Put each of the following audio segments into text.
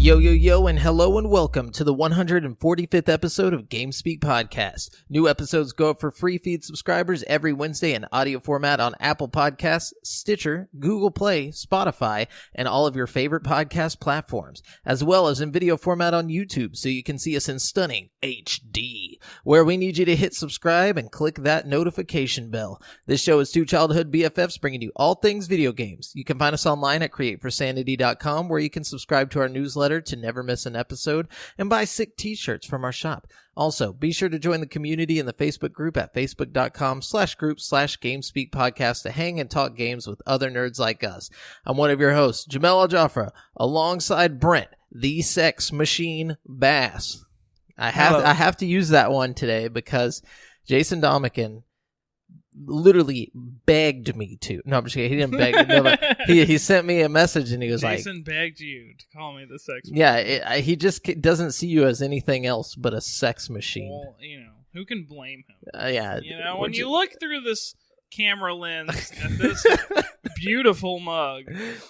Yo, and hello and welcome to the 145th episode of GameSpeak Podcast. New episodes go up for free feed subscribers every Wednesday in audio format on Apple Podcasts, Stitcher, Google Play, Spotify, and all of your favorite podcast platforms, as well as in video format on YouTube so you can see us in stunning HD, where we need you to hit subscribe and click that notification bell. This show is two childhood BFFs bringing you all things video games. You can find us online at createforsanity.com, where you can subscribe to our newsletter to never miss an episode and buy sick t-shirts from our shop. Also, be sure to join the community in the Facebook group at facebook.com/group/GameSpeak Podcast to hang and talk games with other nerds like us. I'm one of your hosts, JAMAL Al-Jafra, alongside Brent, the Sex Machine Bass. I have to use that one today because Jason Domican literally begged me to. No, I'm just kidding. He didn't beg. No, but he sent me a message and he was Jason begged you to call me the sex machine. Yeah, he just doesn't see you as anything else but a sex machine. Well, who can blame him? Yeah. When you look through this camera lens at this beautiful mug.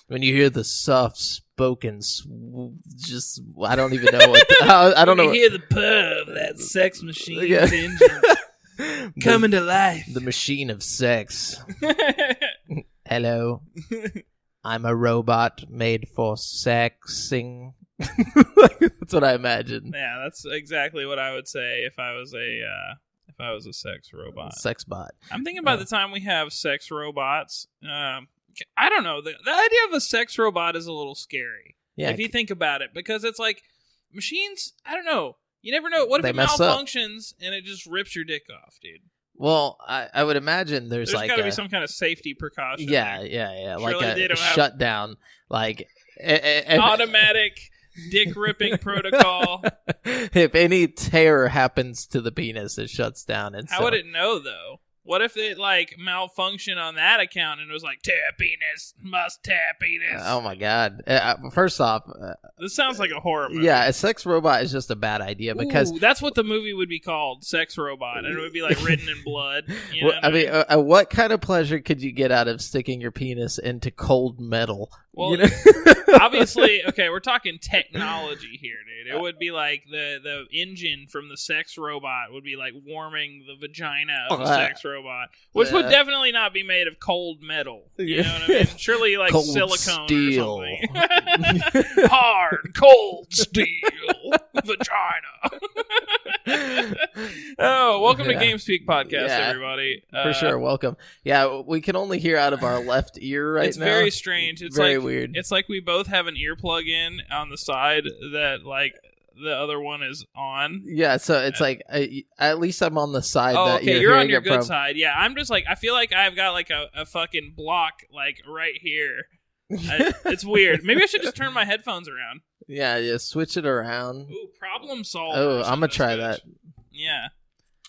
When you hear the soft-spoken, just, I don't even know what, I don't know. You hear the purr of that sex machine's engine. Coming to life. The machine of sex. Hello. I'm a robot made for sexing. That's what I imagine. Yeah, that's exactly what I would say if I was a sex robot. Sex bot. I'm thinking by the time we have sex robots, I don't know. The idea of a sex robot is a little scary. Yeah. If you think about it, because it's like machines, I don't know. You never know. What if it malfunctions and it just rips your dick off, dude? Well, I would imagine there's like got to be some kind of safety precaution. Yeah. Surely like a shutdown, like automatic dick ripping protocol. If any tear happens to the penis, it shuts down. And how would it know though? What if it like malfunctioned on that account and it was like tear penis, must tear penis? Oh my god! First off, this sounds like a horror movie. Yeah, a sex robot is just a bad idea because that's what the movie would be called, Sex Robot, and it would be like written in blood. You know what kind of pleasure could you get out of sticking your penis into cold metal? Well, obviously, okay, we're talking technology here, dude. It would be like the engine from the sex robot would be like warming the vagina of the sex robot, which would definitely not be made of cold metal. You know what I mean? Surely like cold silicone steel. Or something. Hard, cold steel vagina. Oh, welcome to GameSpeak Podcast, everybody. For sure, welcome. Yeah, we can only hear out of our left ear right now. It's very strange. It's very like, weird. It's like we both have an earplug in on the side that like the other one is on. Yeah, so it's like at least I'm on the side that you're on your good side. Yeah, I'm just like I feel like I've got like a fucking block like right here. It's weird. Maybe I should just turn my headphones around. Yeah, switch it around. Ooh, problem solved. Oh, I'm gonna try that. Yeah.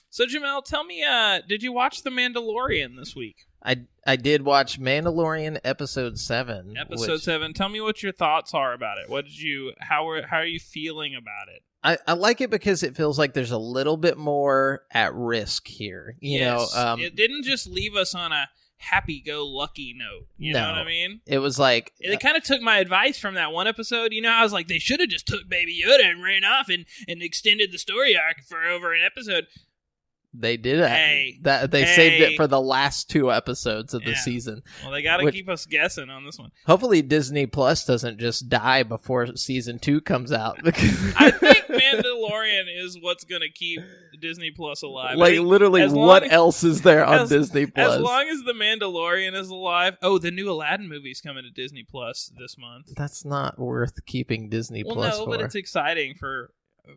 So Jamel, tell me, did you watch The Mandalorian this week? I did watch Mandalorian episode 7. Episode 7. Tell me what your thoughts are about it. How are you feeling about it? I like it because it feels like there's a little bit more at risk here. You know, it didn't just leave us on a happy-go-lucky note. You know what I mean? It was like... It kind of took my advice from that one episode. You know, I was like, they should have just took Baby Yoda and ran off and extended the story arc for over an episode. They did it. They saved it for the last 2 episodes of the season. Well, they got to keep us guessing on this one. Hopefully Disney Plus doesn't just die before season 2 comes out. I think Mandalorian is what's going to keep Disney Plus alive. Like, literally, what else is there on Disney Plus? As long as The Mandalorian is alive. Oh, the new Aladdin movie's coming to Disney Plus this month. That's not worth keeping Disney Plus for. But it's exciting for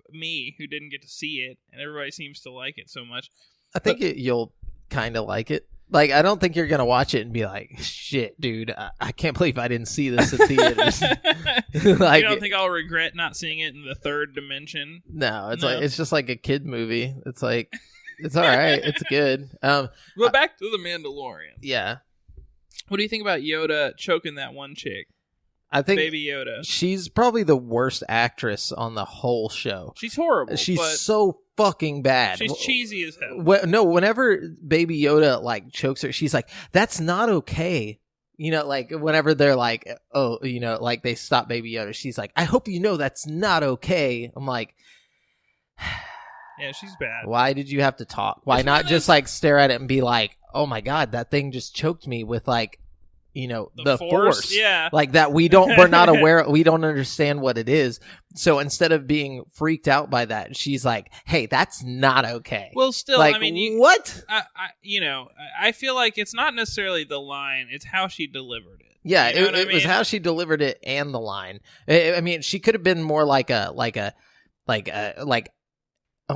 me who didn't get to see it, and everybody seems to like it so much. I think you'll kind of like it. Like, I don't think you're gonna watch it and be like, "Shit, dude, I can't believe I didn't see this at theaters." Like, you don't think I'll regret not seeing it in the third dimension? No, like it's just like a kid movie. It's like it's all right. It's good. But back to the Mandalorian. Yeah. What do you think about Yoda choking that one chick? I think Baby Yoda. She's probably the worst actress on the whole show. She's horrible. She's so fucking bad. She's cheesy as hell. No, whenever Baby Yoda like chokes her, she's like, "That's not okay." You know, like whenever they're like, oh, you know, like they stop Baby Yoda, she's like, I hope you know that's not okay. I'm like, yeah, she's bad. why did you have to talk? Why not just like stare at it and be like, oh my God, that thing just choked me with like, you know, the force. Yeah. Like that we're not aware, we don't understand what it is. So instead of being freaked out by that, she's like, hey, that's not okay. Well, still, like, I mean, what? I feel like it's not necessarily the line, it's how she delivered it. Yeah, you know it was how she delivered it and the line. I mean, she could have been more like oh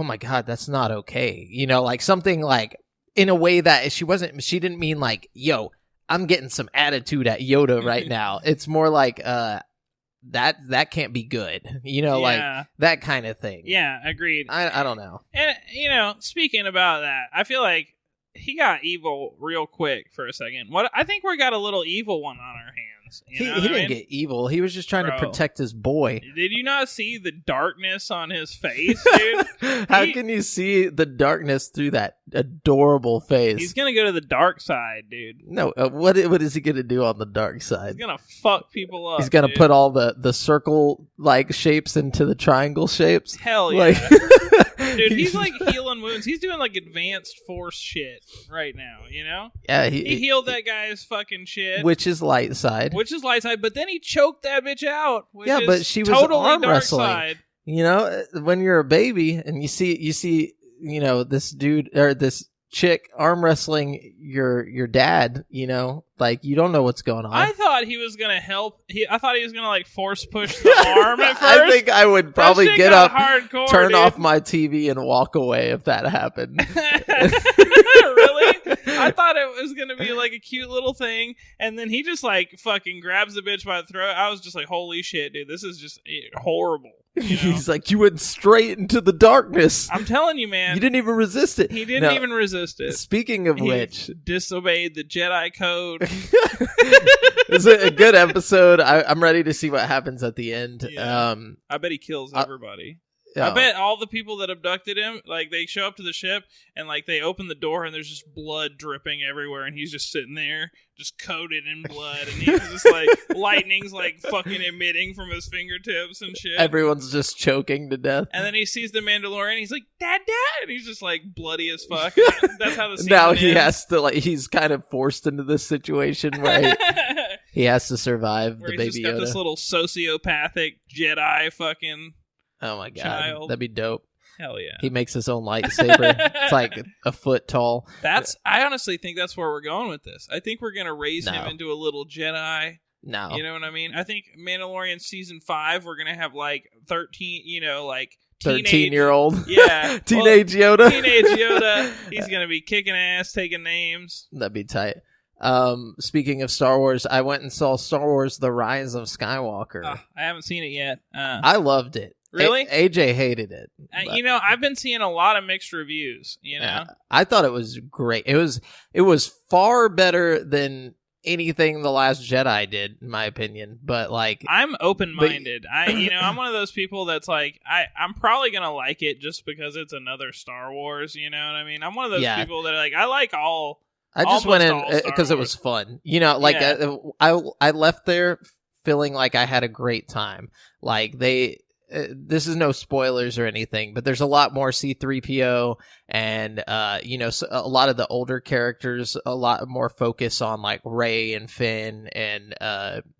my God, that's not okay. You know, like something like in a way that she didn't mean like, yo, I'm getting some attitude at Yoda right now. It's more like that can't be good. You know, like that kind of thing. Yeah, agreed. I don't know. And you know, speaking about that, I feel like he got evil real quick for a second. I think we got a little evil one on our hands. He didn't get evil. He was just trying to protect his boy. Did you not see the darkness on his face, dude? How can you see the darkness through that adorable face? He's gonna go to the dark side, dude. No, what is he gonna do on the dark side? He's gonna fuck people up. He's gonna put all the circle like shapes into the triangle shapes. Hell yeah. Like, dude, he's like healing wounds. He's doing like advanced force shit right now, you know? Yeah, he healed that guy's fucking shit. Which is light side. Which is light side, but then he choked that bitch out. Which yeah, is but she was totally arm dark wrestling. Side. You know, when you're a baby and you see, you know, this dude or this chick arm wrestling your dad, you know, like you don't know what's going on. I thought he was gonna help. I thought he was gonna like force push the arm at first. I think I would probably get up, hardcore, turn dude. off my TV, and walk away if that happened. Really? I thought it was gonna be like a cute little thing, and then he just like fucking grabs the bitch by the throat. I was just like, holy shit, dude, this is just horrible. You know? He's like, you went straight into the darkness. I'm telling you, man. You didn't even resist it. He didn't even resist it. Speaking of which, disobeyed the Jedi code. It's a good episode. I'm ready to see what happens at the end. Yeah. I bet he kills everybody. I bet all the people that abducted him, like they show up to the ship and like they open the door and there's just blood dripping everywhere and he's just sitting there, just coated in blood, and he's just like lightning's like fucking emitting from his fingertips and shit. Everyone's just choking to death. And then he sees the Mandalorian, he's like, Dad, and he's just like bloody as fuck. That's how the scene now ends. he has to he's kind of forced into this situation where he has to survive where the he's Baby just got Yoda. this little sociopathic Jedi fucking. Oh my God, child. that'd be dope. Hell yeah. He makes his own lightsaber. It's like a foot tall. I honestly think that's where we're going with this. I think we're going to raise him into a little Jedi. No. You know what I mean? I think Mandalorian season 5, we're going to have like 13, you know, like 13-year-old. Yeah. Teenage Yoda. Teenage Yoda. He's going to be kicking ass, taking names. That'd be tight. Speaking of Star Wars, I went and saw Star Wars The Rise of Skywalker. I haven't seen it yet. I loved it. Really? AJ hated it. You know, I've been seeing a lot of mixed reviews, you know. Yeah, I thought it was great. It was far better than anything The Last Jedi did, in my opinion. But like, I'm open-minded. I'm one of those people that's like, I'm probably gonna like it just because it's another Star Wars. You know what I mean? I'm one of those people that are like, I like all. I just went in because it was fun. You know, like I left there feeling like I had a great time. Like this is no spoilers or anything, but there's a lot more C-3PO and so a lot of the older characters, a lot more focus on like Rey and Finn and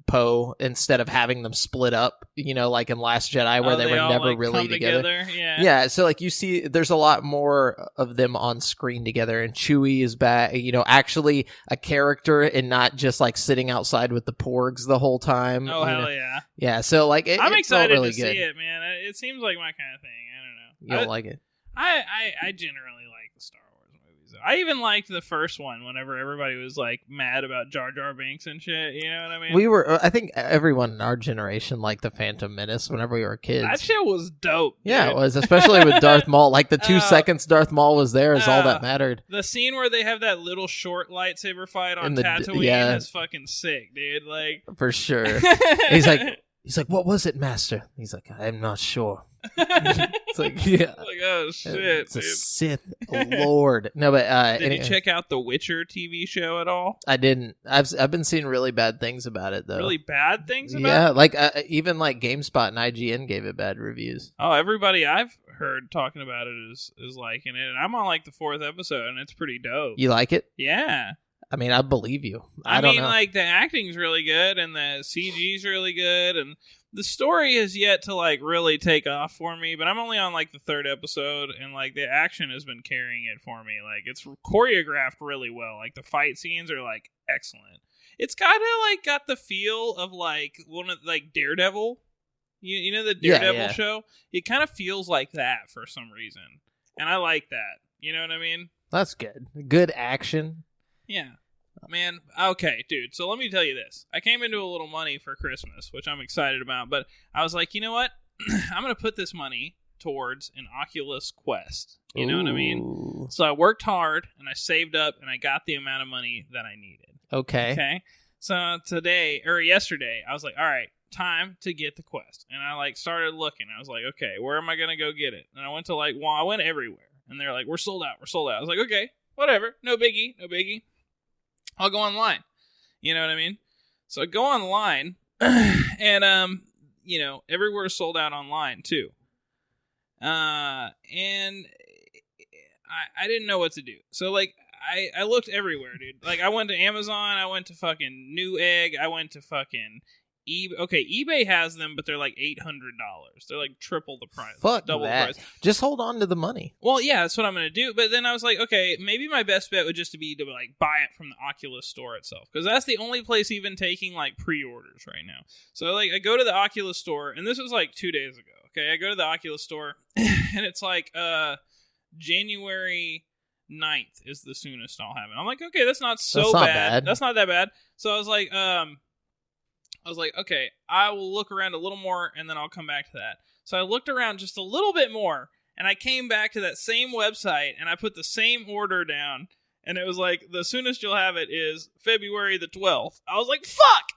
Poe instead of having them split up, you know, like in Last Jedi where they were never like really together. Yeah, so like you see there's a lot more of them on screen together, and Chewie is back, you know, actually a character and not just like sitting outside with the porgs the whole time. Oh, hell yeah. Yeah, so like I'm excited really to good. see it, man. It seems like my kind of thing. I don't know. You don't like it? I generally like the Star Wars movies. I even liked the first one whenever everybody was like mad about Jar Jar Binks and shit. You know what I mean? I think everyone in our generation liked the Phantom Menace whenever we were kids. That shit was dope. Yeah, dude. It was, especially with Darth Maul. Like the 2 seconds Darth Maul was there is all that mattered. The scene where they have that little short lightsaber fight on Tatooine is fucking sick, dude. Like for sure. He's like, what was it, Master? He's like, I'm not sure. It's like, yeah. Like, oh, shit. It's a dude. Sith Lord. No, but Did you check out the Witcher TV show at all? I didn't. I've been seeing really bad things about it, though. Really bad things about it? Yeah, like even like GameSpot and IGN gave it bad reviews. Oh, everybody I've heard talking about it is liking it, and I'm on like the 4th episode, and it's pretty dope. You like it? Yeah. I mean, I believe you. I don't mean, know. like, the acting's really good, and the CG's really good, and the story is yet to, like, really take off for me, but I'm only on, like, the 3rd episode, and, like, the action has been carrying it for me. Like, it's choreographed really well. Like, the fight scenes are, like, excellent. It's kind of, like, got the feel of, like, one of, like, Daredevil. You know the Daredevil show? It kind of feels like that for some reason, and I like that. You know what I mean? That's good. Good action. Yeah. Man, okay, dude. So let me tell you this. I came into a little money for Christmas, which I'm excited about, but I was like, you know what? I'm going to put this money towards an Oculus Quest. You know what I mean? So I worked hard, and I saved up, and I got the amount of money that I needed. Okay. So yesterday, I was like, all right, time to get the Quest. And I, like, started looking. I was like, okay, where am I going to go get it? And I went to, like, I went everywhere. And they're like, we're sold out. I was like, okay, whatever. No biggie. I'll go online. You know what I mean? So I go online, and, you know, everywhere is sold out online, too. And I didn't know what to do. So, like, I looked everywhere, dude. Like, I went to Amazon, I went to fucking Newegg, I went to fucking eBay. Okay, eBay has them, but they're like $800. They're like triple the price. Double the price. Just hold on to the money. Well, yeah, that's what I'm going to do. But then I was like, okay, maybe my best bet would just be to like buy it from the Oculus store itself, because that's the only place even taking like pre-orders right now. So like I go to the Oculus store, and this was like 2 days ago. Okay, I go to the Oculus store, and it's like January 9th is the soonest I'll have it. I'm like, okay, that's not so bad. That's not that bad. So I was like, okay, I will look around a little more, and then I'll come back to that. So I looked around just a little bit more, and I came back to that same website, and I put the same order down, and it was like, the soonest you'll have it is February the 12th. I was like, fuck!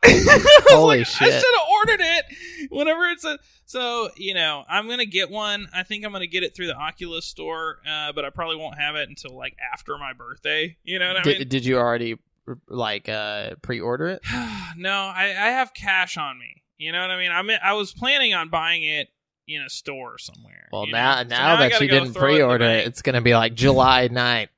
Holy shit. I should have ordered it whenever it's a... So, you know, I'm going to get one. I think I'm going to get it through the Oculus store, but I probably won't have it until, like, after my birthday. You know what I mean? Did you already... like pre-order it? No, I have cash on me. You know what I mean? I was planning on buying it in a store somewhere. Well, now that you didn't pre-order it, it's going to be like July 9th,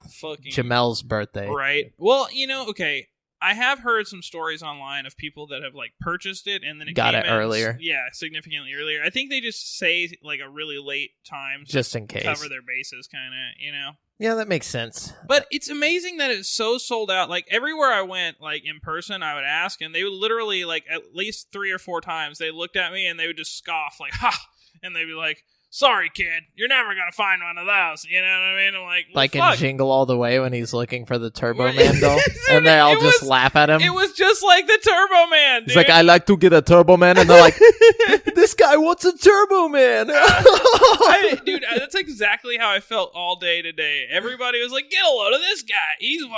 JAMAL's birthday. Right. Well, you know, okay, I have heard some stories online of people that have like purchased it and then it got it earlier. Yeah, significantly earlier. I think they just say like a really late time just in case, cover their bases, kind of, you know. Yeah, that makes sense. But it's amazing that it's so sold out. Like, everywhere I went, like, in person, I would ask, and they would literally, like, at least 3 or 4 times, they looked at me, and they would just scoff, like, ha! And they'd be like, sorry, kid, you're never gonna find one of those. You know what I mean? I'm like, well, like fuck. in Jingle All the Way when he's looking for the Turbo Man doll, and they all just laugh at him. It was just like the Turbo Man, dude. He's like, I like to get a Turbo Man, and they're like, this guy wants a Turbo Man. Dude, that's exactly how I felt all day today. Everybody was like, get a load of this guy. You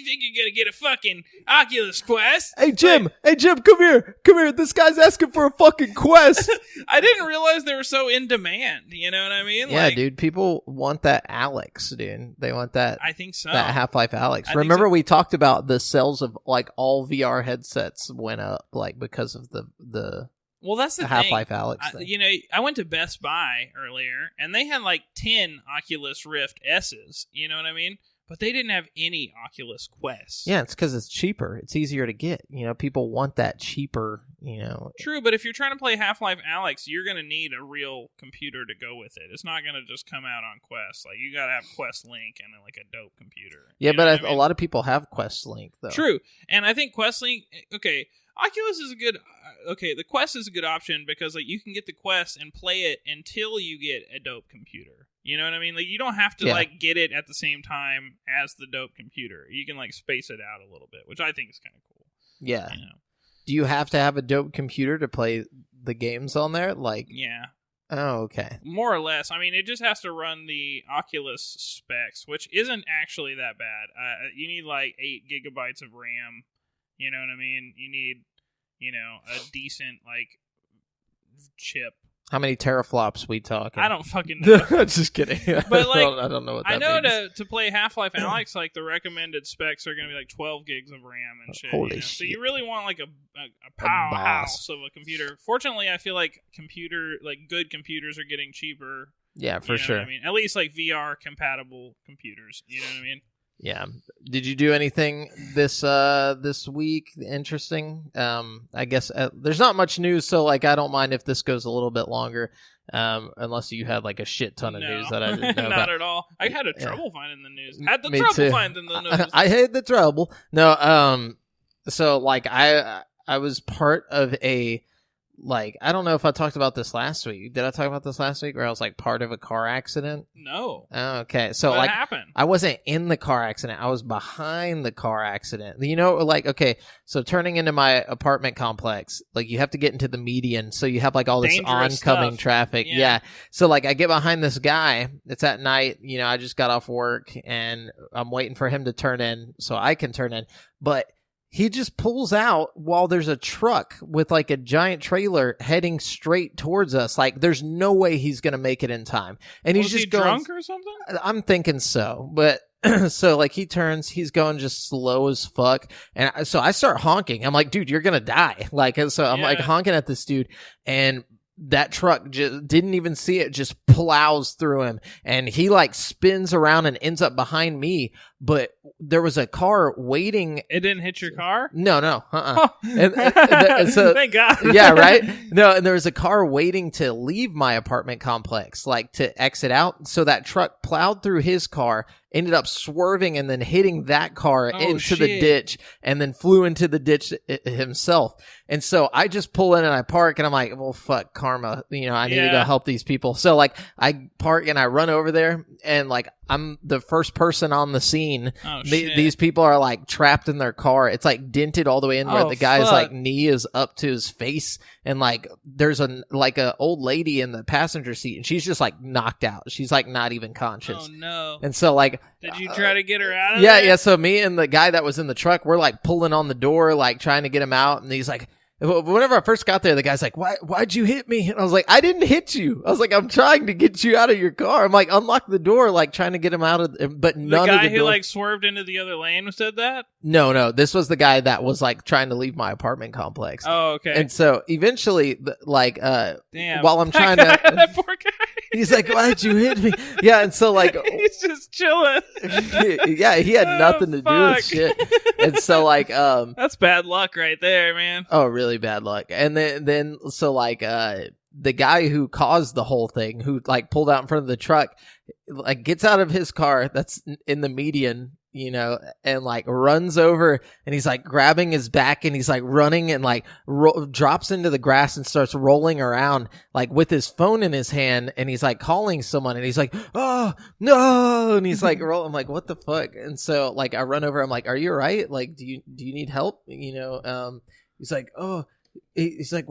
think you're gonna get a fucking Oculus Quest? Hey, Jim, come here. This guy's asking for a fucking Quest. I didn't realize they were so in demand. You know what I mean? Yeah, like, dude, people want that Alex, dude. They want that. I think so. That Half-Life Alex. Remember we talked about the sales of like all VR headsets went up like because of the well, that's the Half-Life thing. Alex thing. You know, I went to Best Buy earlier, and they had like 10 Oculus Rift S's. You know what I mean? But they didn't have any Oculus Quests. Yeah, it's because it's cheaper. It's easier to get. You know, people want that cheaper, you know. True, but if you're trying to play Half-Life Alyx, you're going to need a real computer to go with it. It's not going to just come out on Quest. Like, you got to have Quest Link and like a dope computer. Yeah, but a lot of people have Quest Link, though. True, and I think Quest Link, okay, Oculus is a good, the Quest is a good option because like you can get the Quest and play it until you get a dope computer. You know what I mean? Like, you don't have to like get it at the same time as the dope computer. You can like space it out a little bit, which I think is kind of cool. Yeah. You know? Do you have to have a dope computer to play the games on there? Like, yeah. Oh, okay. More or less. I mean, it just has to run the Oculus specs, which isn't actually that bad. You need like 8 gigabytes of RAM. You know what I mean? You need, you know, a decent like chip. How many teraflops we talking? I don't fucking know. Just kidding. But like, I don't know what that I know means. to play Half-Life Alyx, like the recommended specs are going to be like 12 gigs of RAM and shit. Holy shit! So you really want like a powerhouse of a computer. Fortunately, I feel like good computers are getting cheaper. Yeah, for sure. I mean, at least like VR compatible computers. You know what I mean? Yeah. Did you do anything this week interesting? I guess there's not much news, so like I don't mind if this goes a little bit longer, unless you had like a shit ton of news that I didn't know not about. at all. I had trouble finding the news. Had the Me trouble too. finding the news. I had the trouble. No, so like I was part of a, like, I don't know if I talked about this last week. Did I talk about this last week where I was like part of a car accident? No. Oh, okay. So what like happened? I wasn't in the car accident. I was behind the car accident. You know, like, okay, so turning into my apartment complex, like you have to get into the median. So you have like all this Dangerous oncoming stuff. traffic. Yeah. So like I get behind this guy. It's at night. You know, I just got off work and I'm waiting for him to turn in so I can turn in. But he just pulls out while there's a truck with like a giant trailer heading straight towards us. Like there's no way he's going to make it in time. And he's just going drunk or something? I'm thinking so, but so like he turns, he's going just slow as fuck. And so I start honking. I'm like, dude, you're going to die. Like, and so I'm like honking at this dude, and that truck just didn't even see it, just plows through him, and he like spins around and ends up behind me. But there was a car waiting. It didn't hit your car? No. So, thank God. Yeah, right? No, and there was a car waiting to leave my apartment complex, like to exit out. So that truck plowed through his car, ended up swerving and then hitting that car into the ditch, and then flew into the ditch himself. And so I just pull in and I park, and I'm like, well, fuck, karma. You know, I need to go help these people. So like I park and I run over there, and like I'm the first person on the scene. These people are like trapped in their car. It's like dented all the way in where the guy's like knee is up to his face, and like there's a old lady in the passenger seat, and she's just like knocked out. She's like not even conscious. Oh no. And so like, did you try to get her out of there? Yeah. So me and the guy that was in the truck, we're like pulling on the door, like trying to get him out, and he's like, whenever I first got there, the guy's like, why'd you hit me? And I was like, I didn't hit you. I was like, I'm trying to get you out of your car. I'm like, unlock the door, like trying to get him out of, but none of the guy who like swerved into the other lane said that? No. This was the guy that was like trying to leave my apartment complex. Oh, okay. And so eventually, like, damn, while I'm trying to, that poor guy. He's like, why'd you hit me? Yeah. And so like, he's just chilling. Yeah. He had nothing to do with shit. And so like, that's bad luck right there, man. Oh, really bad luck. And then so like the guy who caused the whole thing, who like pulled out in front of the truck, like gets out of his car that's in the median, you know, and like runs over, and he's like grabbing his back, and he's like running, and like drops into the grass and starts rolling around like with his phone in his hand, and he's like calling someone, and he's like, oh no, and he's like rolling. I'm like, what the fuck? And so like I run over, I'm like, are you all right? Like, do you need help? You know, he's like, oh, he's like,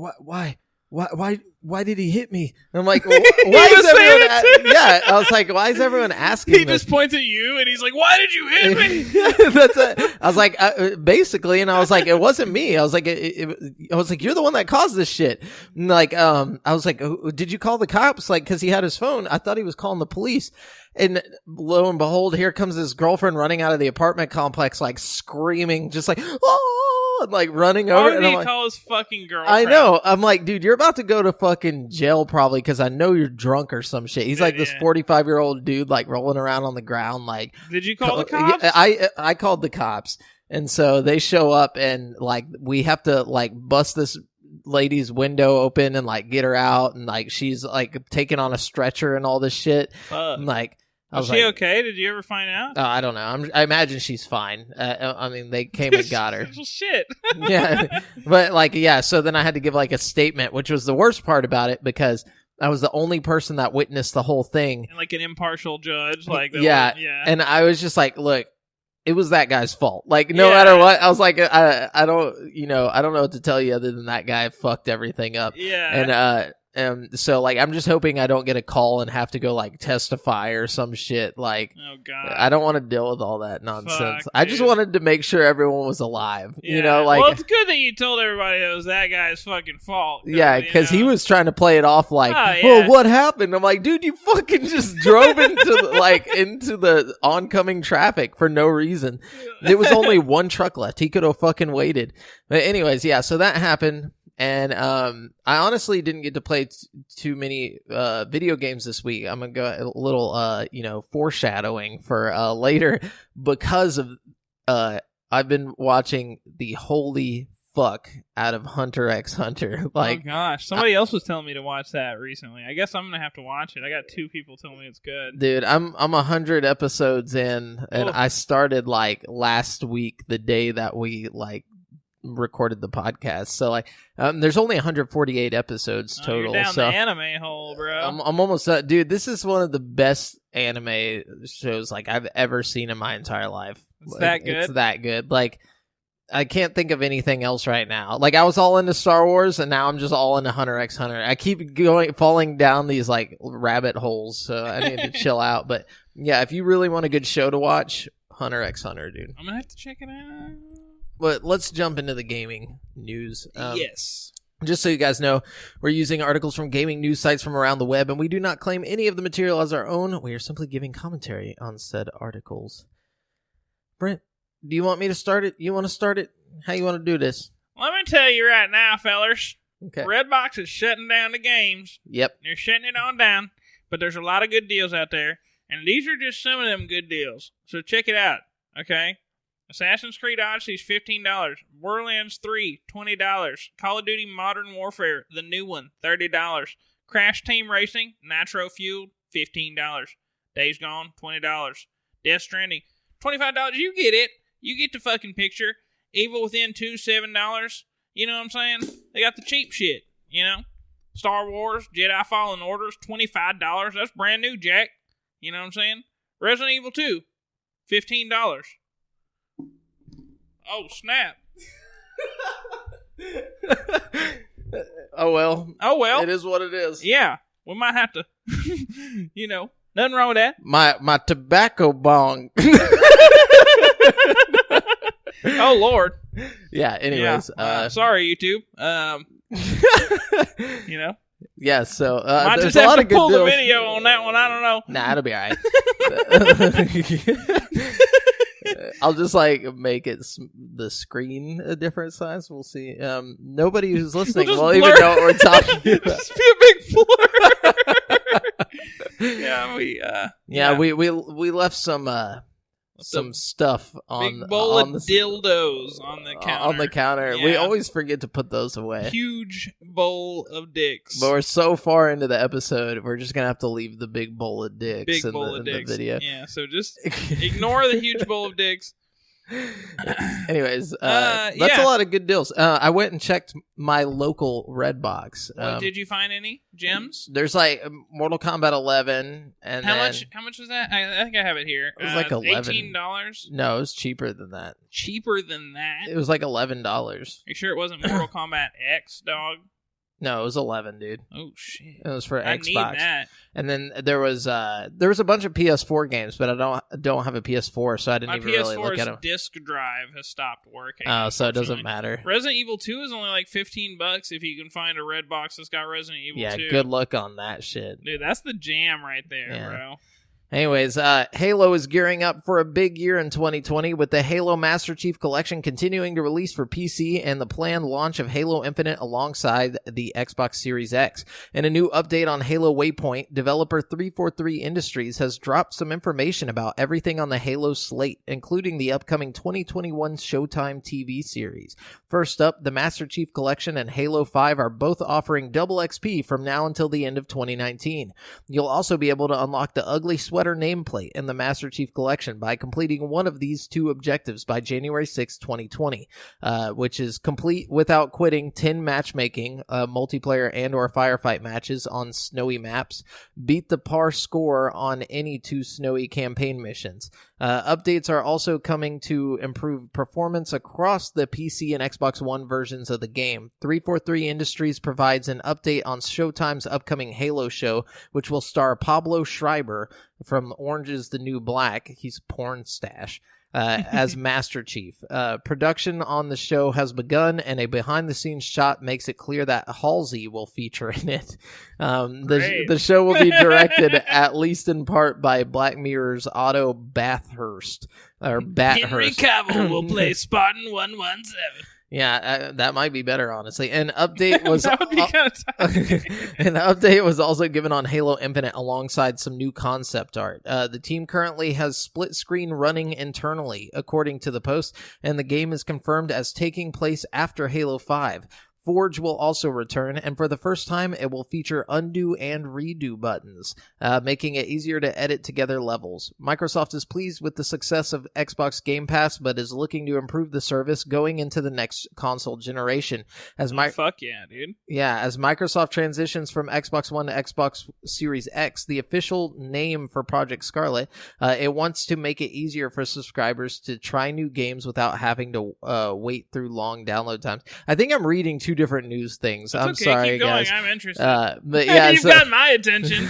why did he hit me? And I'm like, well, why is everyone? Yeah, I was like, why is everyone asking? He just points at you, and he's like, why did you hit me? That's it. I was like, basically, and I was like, it wasn't me. I was like, I was like, you're the one that caused this shit. And like, I was like, did you call the cops? Like, because he had his phone. I thought he was calling the police. And lo and behold, here comes his girlfriend running out of the apartment complex, like screaming, just like, oh, and like running over. Why did he call his fucking girlfriend? I know. I'm like, dude, you're about to go to fucking jail probably, because I know you're drunk or some shit. He's like this 45-year-old dude, like rolling around on the ground. Like, did you call the cops? I called the cops, and so they show up, and like we have to like bust this lady's window open and like get her out, and like she's like taken on a stretcher and all this shit. And, like, was she okay? Did you ever find out? I don't know. I imagine she's fine. I mean, they came and got her. Shit. Yeah, but like, yeah. So then I had to give like a statement, which was the worst part about it, because I was the only person that witnessed the whole thing, and like an impartial judge. Like, yeah. And I was just like, look, it was that guy's fault. Like, no matter what, I was like, I don't know what to tell you other than that guy fucked everything up. Yeah. And So like I'm just hoping I don't get a call and have to go like testify or some shit. Like, oh god, I don't want to deal with all that nonsense. Fuck, I just dude. wanted to make sure everyone was alive. Yeah. You know, like, well, it's good that you told everybody it was that guy's fucking fault. Yeah, because he was trying to play it off like, Oh, yeah. well, what happened? I'm like, dude, you fucking just drove into the oncoming traffic for no reason. There was only one truck left. He could have fucking waited. But anyways, yeah, so that happened. And I honestly didn't get to play too many video games this week. I'm going to go a little, foreshadowing for later because of I've been watching the holy fuck out of Hunter x Hunter. Like, oh gosh, somebody else was telling me to watch that recently. I guess I'm gonna have to watch it. I got 2 people telling me it's good. Dude, I'm 100 episodes in, and I started like last week, the day that we like recorded the podcast. So like, there's only 148 episodes total. You're down so the anime hole, bro. I'm almost dude. This is one of the best anime shows like I've ever seen in my entire life. It's that good. It's that good. Like, I can't think of anything else right now. Like, I was all into Star Wars, and now I'm just all into Hunter x Hunter. I keep falling down these like rabbit holes, so I need to chill out. But yeah, if you really want a good show to watch, Hunter x Hunter, dude. I'm gonna have to check it out. But let's jump into the gaming news. Yes. Just so you guys know, we're using articles from gaming news sites from around the web, and we do not claim any of the material as our own. We are simply giving commentary on said articles. Brent, do you want me to start it? You want to start it? How you want to do this? Let me tell you right now, fellers. Okay. Redbox is shutting down the games. Yep. They're shutting it on down, but there's a lot of good deals out there, and these are just some of them good deals. So check it out, okay? Assassin's Creed Odyssey is $15. Borderlands 3, $20. Call of Duty Modern Warfare, the new one, $30. Crash Team Racing, Nitro Fueled, $15. Days Gone, $20. Death Stranding, $25. You get it. You get the fucking picture. Evil Within 2, $7. You know what I'm saying? They got the cheap shit, you know? Star Wars, Jedi Fallen Orders, $25. That's brand new, Jack. You know what I'm saying? Resident Evil 2, $15. Oh, snap. Oh, well. Oh, well. It is what it is. Yeah. We might have to, nothing wrong with that. My tobacco bong. Oh, Lord. Yeah, anyways. Yeah. Sorry, YouTube. Yeah, so might there's just a have lot to of good pull deals. the video on that one. I don't know. Nah, it'll be all right. I'll just like make it the screen a different size. We'll see. Nobody who's listening will even know what we're talking about. Just be a big blur. We left some stuff on big bowl on of the dildos on the counter. On the counter, Yeah. we always forget to put those away. Huge bowl of dicks. But we're so far into the episode, we're just gonna have to leave the big bowl of dicks in the video. Yeah, so just ignore the huge bowl of dicks. Anyways, that's a lot of good deals. I went and checked my local Redbox. Did you find any gems? There's like Mortal Kombat 11, and how much was that? I think I have it here. It was like $11. $18. No, it was cheaper than that. Cheaper than that? It was like $11. Are you sure it wasn't Mortal Kombat X, dog? No, it was 11, dude. Oh shit! It was for I Xbox. need that. And then there was a bunch of PS4 games, but I don't have a PS4, so I didn't even really look at them. My PS4's disk drive has stopped working. Oh, so it doesn't matter. Resident Evil 2 is only like $15 if you can find a Redbox that's got Resident Evil 2. Yeah, good luck on that shit. Dude, that's the jam right there, Yeah. bro. Anyways, Halo is gearing up for a big year in 2020 with the Halo Master Chief Collection continuing to release for PC and the planned launch of Halo Infinite alongside the Xbox Series X. In a new update on Halo Waypoint, developer 343 Industries has dropped some information about everything on the Halo slate, including the upcoming 2021 Showtime TV series. First up, the Master Chief Collection and Halo 5 are both offering double XP from now until the end of 2019. You'll also be able to unlock the ugly sweater 2-letter nameplate in the Master Chief Collection by completing one of these 2 objectives by January 6, 2020, which is complete without quitting 10 matchmaking, multiplayer and or firefight matches on snowy maps, beat the par score on any 2 snowy campaign missions. Updates are also coming to improve performance across the PC and Xbox One versions of the game. 343 Industries provides an update on Showtime's upcoming Halo show, which will star Pablo Schreiber from Orange is the New Black. He's porn stash. As Master Chief. Production on the show has begun, and a behind-the-scenes shot makes it clear that Halsey will feature in it. The show will be directed, at least in part, by Black Mirror's Otto Bathurst. Henry Cavill will play Spartan 117. Yeah, that might be better, honestly. An update was That would be kind of an update was also given on Halo Infinite alongside some new concept art. The team currently has split screen running internally, according to the post, and the game is confirmed as taking place after Halo 5. Forge will also return, and for the first time, it will feature undo and redo buttons, making it easier to edit together levels. Microsoft is pleased with the success of Xbox Game Pass, but is looking to improve the service going into the next console generation. Fuck yeah, dude. Yeah, as Microsoft transitions from Xbox One to Xbox Series X, the official name for Project Scarlet, it wants to make it easier for subscribers to try new games without having to wait through long download times. I think I'm reading 2 different news things. That's I'm okay. sorry, Keep going. guys. I'm interested. But yeah, You've got my attention.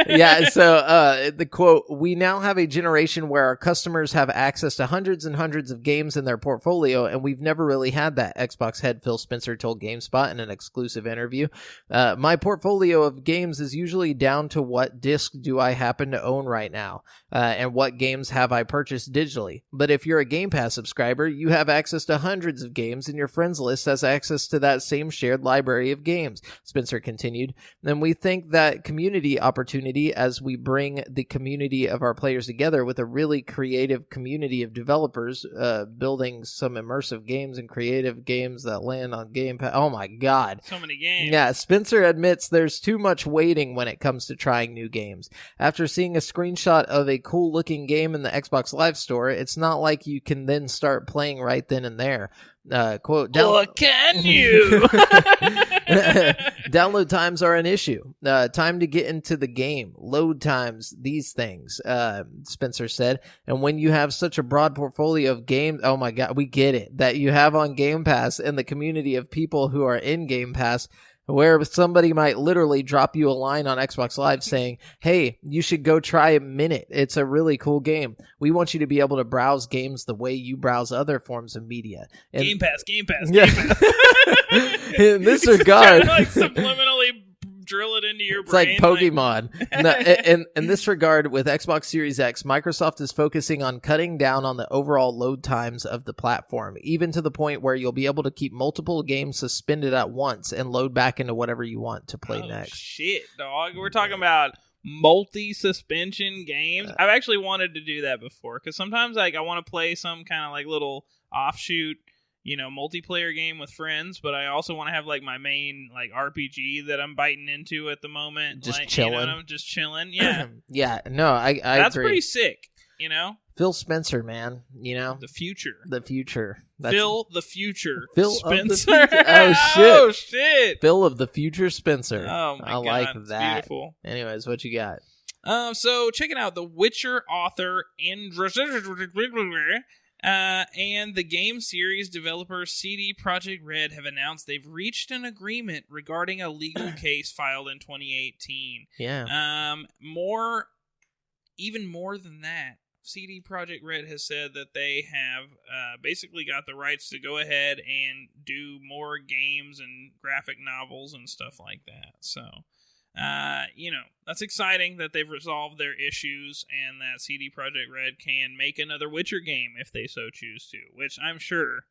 Yeah, so the quote, "We now have a generation where our customers have access to hundreds and hundreds of games in their portfolio, and we've never really had that," Xbox head Phil Spencer told GameSpot in an exclusive interview. "My portfolio of games is usually down to what disc do I happen to own right now, and what games have I purchased digitally. But if you're a Game Pass subscriber, you have access to hundreds of games, and your friends list has access to that same shared library of games," Spencer continued. "And we think that community opportunity as we bring the community of our players together with a really creative community of developers building some immersive games and creative games that land on Game Pass." Oh my God. So many games. Yeah, Spencer admits there's too much waiting when it comes to trying new games. After seeing a screenshot of a cool looking game in the Xbox Live Store, it's not like you can then start playing right then and there. Quote, or can you? "Download times are an issue. Time to get into the game. Load times, these things," Spencer said. "And when you have such a broad portfolio of games," oh my God, we get it, "that you have on Game Pass and the community of people who are in Game Pass, where somebody might literally drop you a line on Xbox Live saying, 'Hey, you should go try Minute. It's a really cool game. We want you to be able to browse games the way you browse other forms of media.'" And Game Pass. Yeah. In this regard, like subliminally drill it into your it's brain. like Pokemon. No, in this regard, with Xbox Series X, Microsoft is focusing on cutting down on the overall load times of the platform, even to the point where you'll be able to keep multiple games suspended at once and load back into whatever you want to play next. Shit, dog. We're talking about multi-suspension games. I've actually wanted to do that before, because sometimes like I want to play some kind of like little offshoot, multiplayer game with friends, but I also want to have like my main like RPG that I'm biting into at the moment. Just like, chilling. Just chilling. Yeah. Yeah. No, I That's agree. pretty sick. Phil Spencer, man. The future. The future. Phil the future. Phil Spencer. Of the future. Oh shit. Oh shit. Phil of the future Spencer. Oh my I God. like It's that. beautiful. Anyways, what you got? So checking out The Witcher author and the game series developer CD Projekt Red have announced they've reached an agreement regarding a legal case filed in 2018. Yeah. Even more than that, CD Projekt Red has said that they have basically got the rights to go ahead and do more games and graphic novels and stuff like that. So, that's exciting that they've resolved their issues and that CD Projekt Red can make another Witcher game if they so choose to, which I'm sure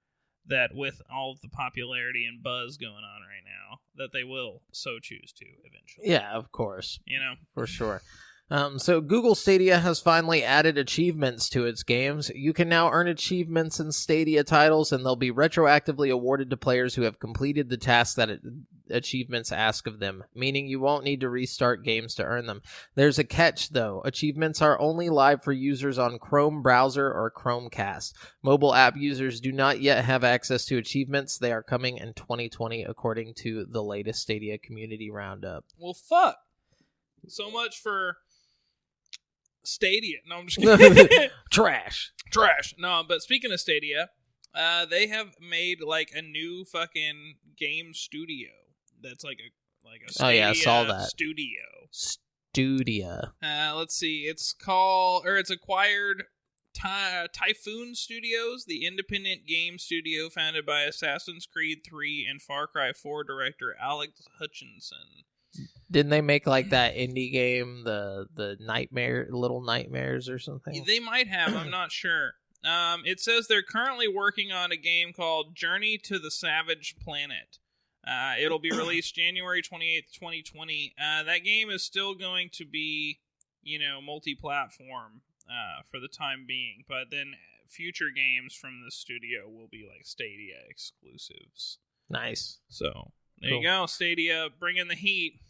that with all of the popularity and buzz going on right now, that they will so choose to eventually. Yeah, of course. For sure. So Google Stadia has finally added achievements to its games. You can now earn achievements in Stadia titles, and they'll be retroactively awarded to players who have completed the tasks that achievements ask of them, meaning you won't need to restart games to earn them. There's a catch, though. Achievements are only live for users on Chrome browser or Chromecast. Mobile app users do not yet have access to achievements. They are coming in 2020, according to the latest Stadia community roundup. Well, fuck. So much for Stadia. No, I'm just kidding. Trash. No, but speaking of Stadia, they have made like a new fucking game studio. That's like a Stadia I saw that. Studio. Let's see. It's acquired Typhoon Studios, the independent game studio founded by Assassin's Creed 3 and Far Cry 4 director Alex Hutchinson. Didn't they make like that indie game, the Little Nightmares or something? They might have. I'm not sure. It says they're currently working on a game called Journey to the Savage Planet. It'll be released January 28th, 2020. That game is still going to be, multi-platform for the time being, but then future games from the studio will be like Stadia exclusives. Nice. So there you go, Stadia, bringing the heat.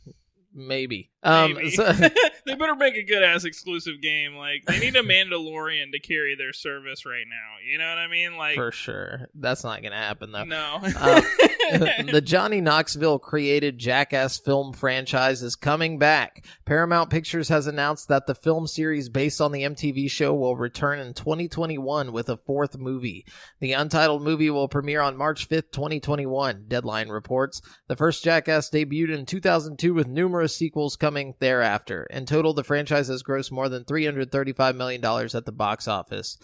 Maybe. They better make a good ass exclusive game. Like, they need a Mandalorian to carry their service right now. You know what I mean? Like, for sure. That's not gonna happen though. No. The Johnny Knoxville created Jackass film franchise is coming back. Paramount Pictures has announced that the film series based on the MTV show will return in 2021 with a fourth movie. The untitled movie will premiere on March 5th, 2021, Deadline reports. The first Jackass debuted in 2002 with numerous sequels coming thereafter. In total, the franchise has grossed more than $335 million at the box office.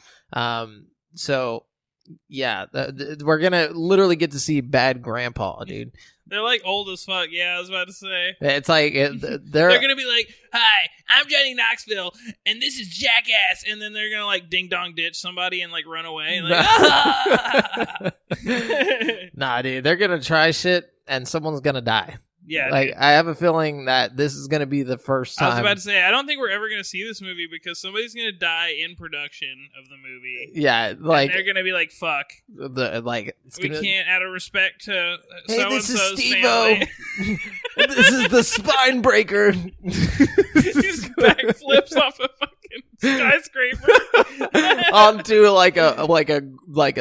Yeah, we're gonna literally get to see Bad Grandpa, dude. They're like old as fuck. Yeah, I was about to say. It's like they're gonna be like, "Hi, I'm Johnny Knoxville, and this is Jackass," and then they're gonna like ding dong ditch somebody and like run away. And, like, Nah, dude, they're gonna try shit and someone's gonna die. Yeah, like dude. I have a feeling that this is going to be the first time. I was about to say, I don't think we're ever going to see this movie because somebody's going to die in production of the movie. Yeah, like and they're going to be like, "Fuck, we can't, out of respect to so and so's family." This is the spine breaker. He's backflips off a fucking skyscraper onto like a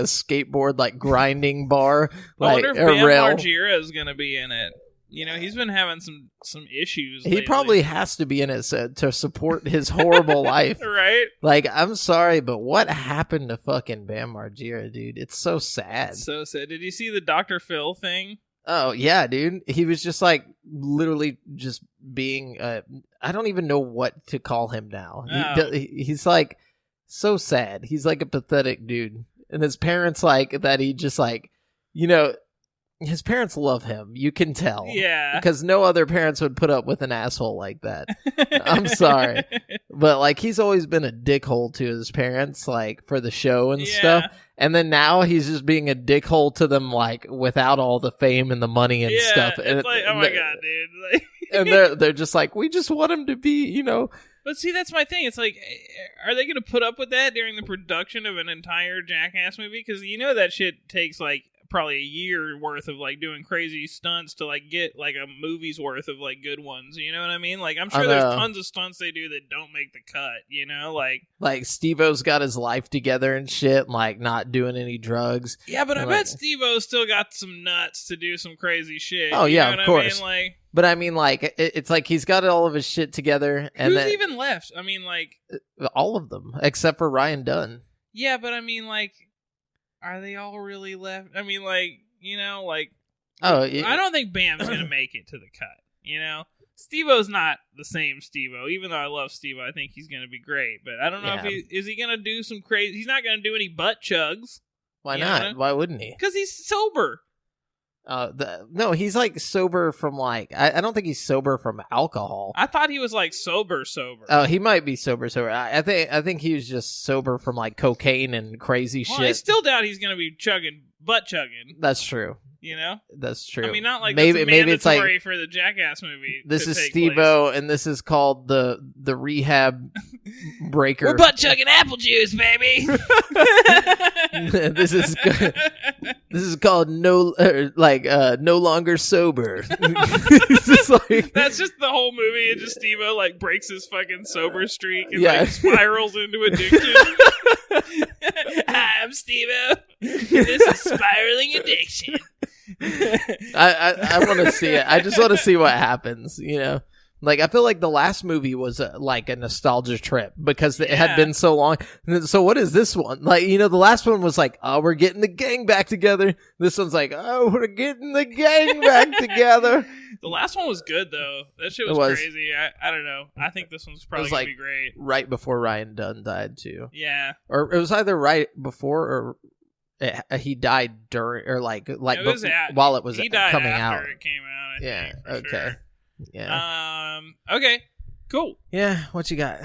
skateboard, like grinding bar. I wonder if Bam Margera is going to be in it. He's been having some issues lately. He probably has to be in it to support his horrible life. Right? Like, I'm sorry, but what happened to fucking Bam Margera, dude? It's so sad. It's so sad. Did you see the Dr. Phil thing? Oh, yeah, dude. He was just like literally just being I don't even know what to call him now. Oh. He's like so sad. He's like a pathetic dude. And his parents like that he just like, his parents love him. You can tell. Yeah. Because no other parents would put up with an asshole like that. I'm sorry. But, like, he's always been a dickhole to his parents, like, for the show and stuff. And then now he's just being a dickhole to them, like, without all the fame and the money and stuff. And it's like, oh my God, dude. Like, and they're just like, we just want him to be, But see, that's my thing. It's like, are they going to put up with that during the production of an entire Jackass movie? Because that shit takes, like, probably a year worth of like doing crazy stunts to like get like a movie's worth of like good ones. You know what I mean? Like, I'm sure there's tons of stunts they do that don't make the cut. Like Steve-O's got his life together and shit, like not doing any drugs. Yeah, but I bet Steve-O still got some nuts to do some crazy shit. Oh yeah, of course. I mean? Like, but I mean, like it's like he's got all of his shit together. And who's even left? I mean, like all of them except for Ryan Dunn. Yeah, but I mean, like, are they all really left? I mean, like, I don't think Bam's gonna make it to the cut. Steve-O's not the same Steve-O. Even though I love Steve-O, I think he's gonna be great. But I don't know if is he gonna do some crazy. He's not gonna do any butt chugs. Why not? Why wouldn't he? Because he's sober. No, he's like sober from like I don't think he's sober from alcohol. I thought he was like sober. Oh, he might be sober. I think he was just sober from like cocaine and crazy shit. I still doubt he's gonna be butt chugging. That's true. You know? That's true. I mean, not like maybe it's like for the Jackass movie. This is Steve-O, and this is called the rehab breaker. We're butt chugging apple juice, baby. This is called no longer sober. That's just the whole movie. And just Steve-O like breaks his fucking sober streak and like spirals into addiction. Hi, I'm Steve-O. This is spiraling addiction. I want to see it. I just want to see what happens, you know? Like, I feel like the last movie was like a nostalgia trip because it had been so long. So what is this one? Like, you know, the last one was like, oh, we're getting the gang back together. This one's like, oh, we're getting the gang back together. The last one was good, though. That shit was crazy. I don't know. I think this one's probably going to be great. Right before Ryan Dunn died, too. Yeah. Or it was either right before or he died during, or while it was coming out. It came out. I think, okay. Sure. Yeah. Okay. Cool. Yeah. What you got?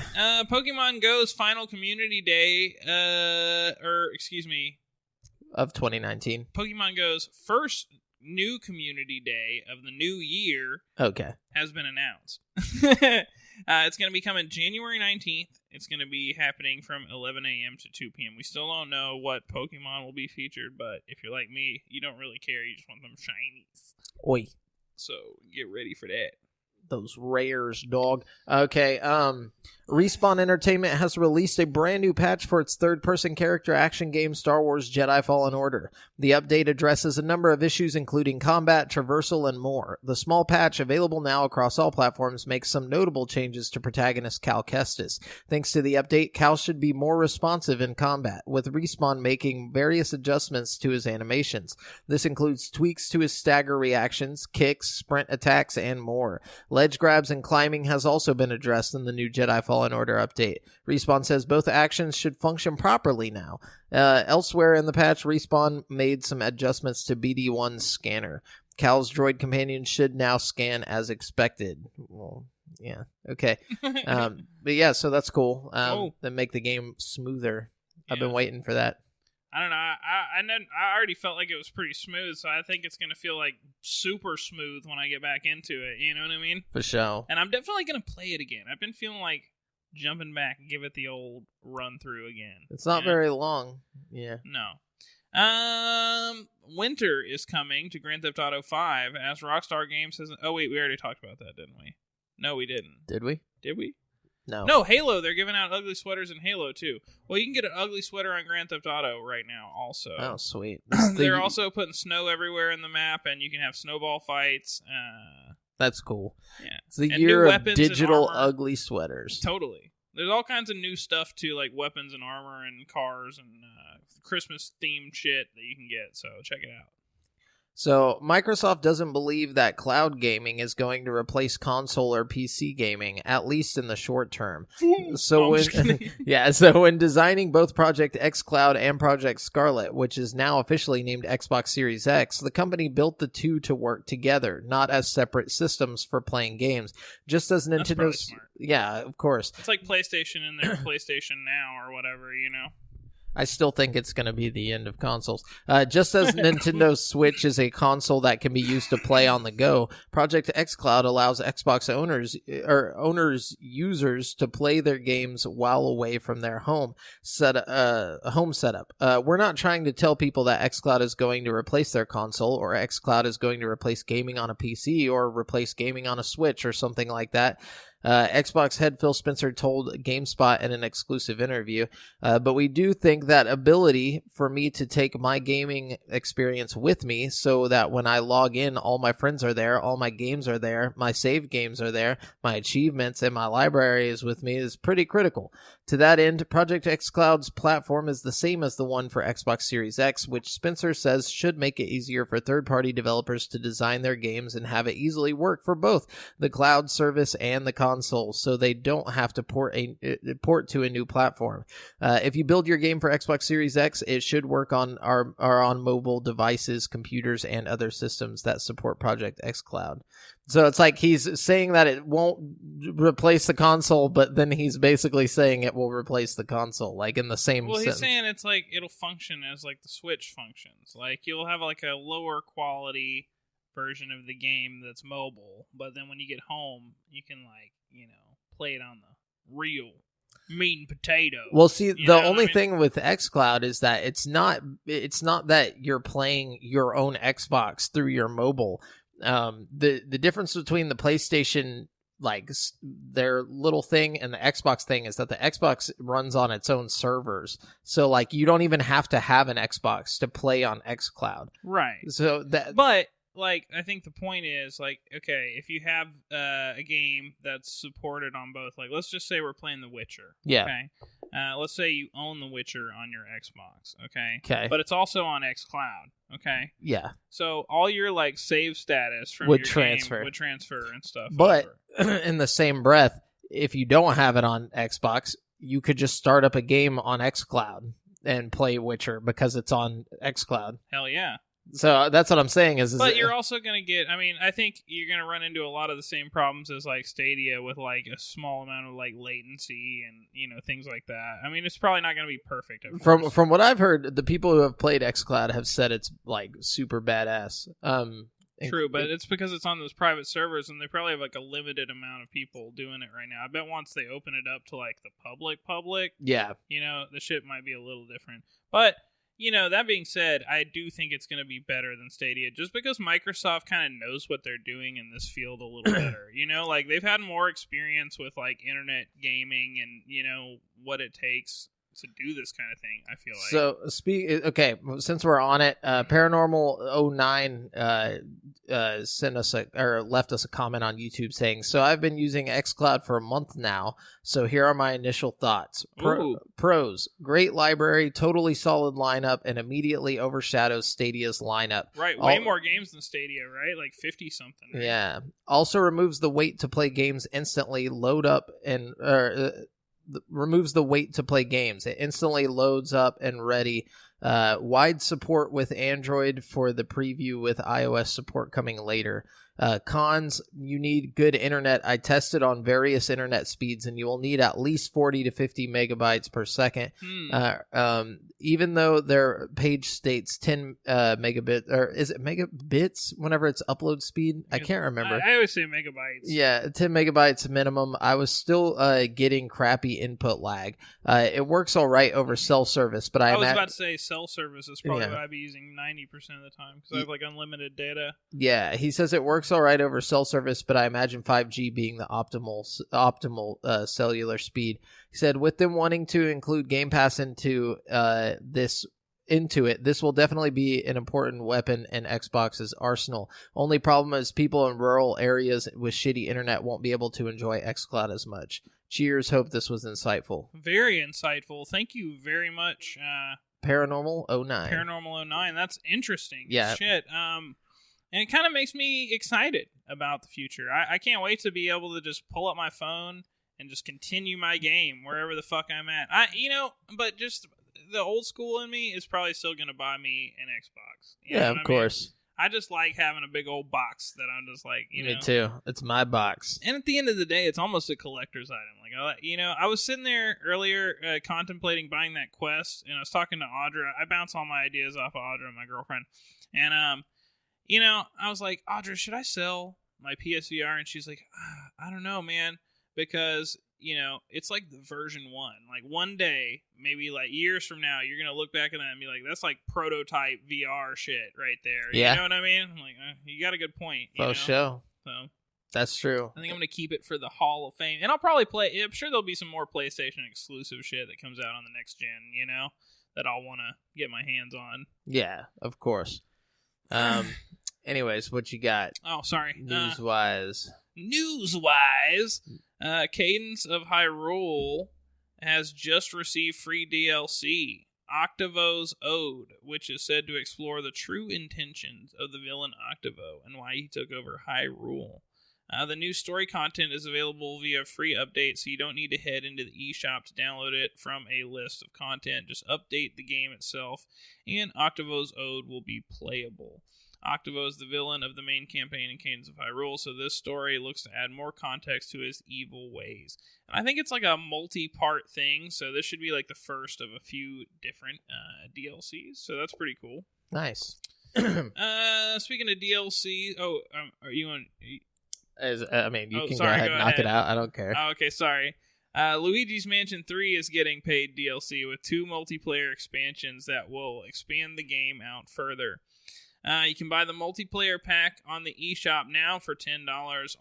Pokemon Go's final community day, of 2019. Pokemon Go's first new community day of the new year. Okay. Has been announced. It's going to be coming January 19th. It's going to be happening from 11 a.m. to 2 p.m. We still don't know what Pokemon will be featured, but if you're like me, you don't really care. You just want them shinies. Oi. So get ready for that. Those rares, dog. Okay, Respawn Entertainment has released a brand new patch for its third-person character action game Star Wars Jedi Fallen Order. The update addresses a number of issues including combat, traversal, and more. The small patch, available now across all platforms, makes some notable changes to protagonist Cal Kestis. Thanks to the update, Cal should be more responsive in combat, with Respawn making various adjustments to his animations. This includes tweaks to his stagger reactions, kicks, sprint attacks, and more. Ledge grabs and climbing has also been addressed in the new Jedi Fallen Order update. Respawn says both actions should function properly now. Elsewhere in the patch, Respawn made some adjustments to BD1's scanner. Cal's droid companion should now scan as expected. Well, yeah, okay. But yeah, so that's cool. That make the game smoother. Yeah. I've been waiting for that. I don't know. I already felt like it was pretty smooth, so I think it's going to feel like super smooth when I get back into it. You know what I mean? For sure. And I'm definitely going to play it again. I've been feeling like jumping back and give it the old run through again. It's not very long. Yeah. No. Winter is coming to Grand Theft Auto 5 as Rockstar Games has... Oh, wait, we already talked about that, didn't we? No, we didn't. Did we? Did we? No. No, Halo. They're giving out ugly sweaters in Halo, too. Well, you can get an ugly sweater on Grand Theft Auto right now, also. Oh, sweet. They're also putting snow everywhere in the map, and you can have snowball fights. That's cool. Yeah. It's the year of digital ugly sweaters. Totally. There's all kinds of new stuff, too, like weapons and armor and cars and Christmas-themed shit that you can get, so check it out. So, Microsoft doesn't believe that cloud gaming is going to replace console or PC gaming, at least in the short term. So when designing both Project xCloud and Project Scarlet, which is now officially named Xbox Series X, the company built the two to work together, not as separate systems for playing games. Just as Nintendo's... Yeah, of course. It's like PlayStation in their PlayStation Now or whatever, you know? I still think it's going to be the end of consoles. Just as Nintendo Switch is a console that can be used to play on the go, Project xCloud allows Xbox users to play their games while away from their home setup. We're not trying to tell people that xCloud is going to replace their console, or xCloud is going to replace gaming on a PC, or replace gaming on a Switch, or something like that. Xbox head Phil Spencer told GameSpot in an exclusive interview, but we do think that ability for me to take my gaming experience with me so that when I log in, all my friends are there, all my games are there, my saved games are there, my achievements and my library is with me is pretty critical. To that end, Project xCloud's platform is the same as the one for Xbox Series X, which Spencer says should make it easier for third-party developers to design their games and have it easily work for both the cloud service and the console, so they don't have to port to a new platform. If you build your game for Xbox Series X, it should work on on mobile devices, computers, and other systems that support Project xCloud. So it's like he's saying that it won't replace the console, but then he's basically saying it will replace the console, like in the same sentence. He's saying it's like it'll function as like the Switch functions. Like you'll have like a lower quality version of the game that's mobile, but then when you get home, you can like, play it on the real meat and potato. Well, see, the only thing with xCloud is that it's not that you're playing your own Xbox through your mobile. The difference between the PlayStation, like their little thing, and the Xbox thing is that the Xbox runs on its own servers. So like you don't even have to have an Xbox to play on xCloud. Right. So but like, I think the point is, like, okay, if you have a game that's supported on both, like, let's just say we're playing The Witcher. Yeah. Okay. Let's say you own The Witcher on your Xbox. Okay. Okay. But it's also on xCloud. Okay. Yeah. So all your like save status from would your transfer. game would transfer and stuff. But in the same breath, if you don't have it on Xbox, you could just start up a game on xCloud and play Witcher because it's on xCloud. Hell yeah. So that's what I'm saying but you're also going to get, I think you're going to run into a lot of the same problems as like Stadia with like a small amount of like latency and, things like that. I mean, it's probably not going to be perfect. From what I've heard, the people who have played xCloud have said it's like super badass. True, but it's because it's on those private servers and they probably have like a limited amount of people doing it right now. I bet once they open it up to like the public, yeah, the shit might be a little different. But that being said, I do think it's going to be better than Stadia just because Microsoft kind of knows what they're doing in this field a little better. Like they've had more experience with like internet gaming and, what it takes to do this kind of thing, I feel like. So since we're on it, Paranormal 09 sent us left us a comment on YouTube saying, "So I've been using xCloud for a month now, so here are my initial thoughts. Pros, great library, totally solid lineup, and immediately overshadows Stadia's lineup. Right, way more games than Stadia, right? Like 50 something. Right? Yeah. Also removes the wait to play games instantly, removes the wait to play games. It instantly loads up and ready. Wide support with Android for the preview with iOS support coming later. Cons, you need good internet. I tested on various internet speeds and you will need at least 40 to 50 megabytes per second. Even though their page states 10 megabit, or is it megabits whenever it's upload speed? I can't remember. I always say megabytes. Yeah, 10 megabytes minimum. I was still getting crappy input lag. It works all right over cell service, but I was about to say cell service is probably what I'd be using 90% of the time because I have like unlimited data. Yeah, he says it works all right over cell service, but I imagine 5G being the optimal cellular speed. He said with them wanting to include Game Pass into it, this will definitely be an important weapon in Xbox's arsenal. Only problem is people in rural areas with shitty internet won't be able to enjoy xCloud as much. Cheers, hope this was insightful. Very insightful. Thank you very much. Paranormal 09. Paranormal 09. That's interesting. Yeah. Shit. And it kind of makes me excited about the future. I can't wait to be able to just pull up my phone and just continue my game wherever the fuck I'm at. But just the old school in me is probably still going to buy me an Xbox. Yeah, of course. I just like having a big old box that I'm just like, Me too. It's my box. And at the end of the day, it's almost a collector's item. Like, I was sitting there earlier contemplating buying that Quest, and I was talking to Audra. I bounce all my ideas off of Audra, my girlfriend. And, I was like, Audra, should I sell my PSVR? And she's like, I don't know, man, because it's like the version 1. Like one day, maybe like years from now, you're gonna look back at that and be like, "That's like prototype VR shit right there." Yeah. You know what I mean? I'm like, you got a good point. For sure. So that's true. I think I'm gonna keep it for the Hall of Fame, and I'll probably play. I'm sure there'll be some more PlayStation exclusive shit that comes out on the next gen. That I'll want to get my hands on. Yeah, of course. Anyways, what you got? Oh, sorry. News-wise. Cadence of Hyrule has just received free DLC, Octavo's Ode, which is said to explore the true intentions of the villain Octavo and why he took over Hyrule. The new story content is available via free update, so you don't need to head into the eShop to download it from a list of content. Just update the game itself, and Octavo's Ode will be playable. Octavo is the villain of the main campaign in Cadence of Hyrule, so this story looks to add more context to his evil ways. And I think it's like a multi-part thing, so this should be like the first of a few different DLCs, so that's pretty cool. Nice. Speaking of DLC, are you on... You can go ahead and knock it out. I don't care. Oh, okay, sorry. Luigi's Mansion 3 is getting paid DLC with 2 multiplayer expansions that will expand the game out further. You can buy the multiplayer pack on the eShop now for $10,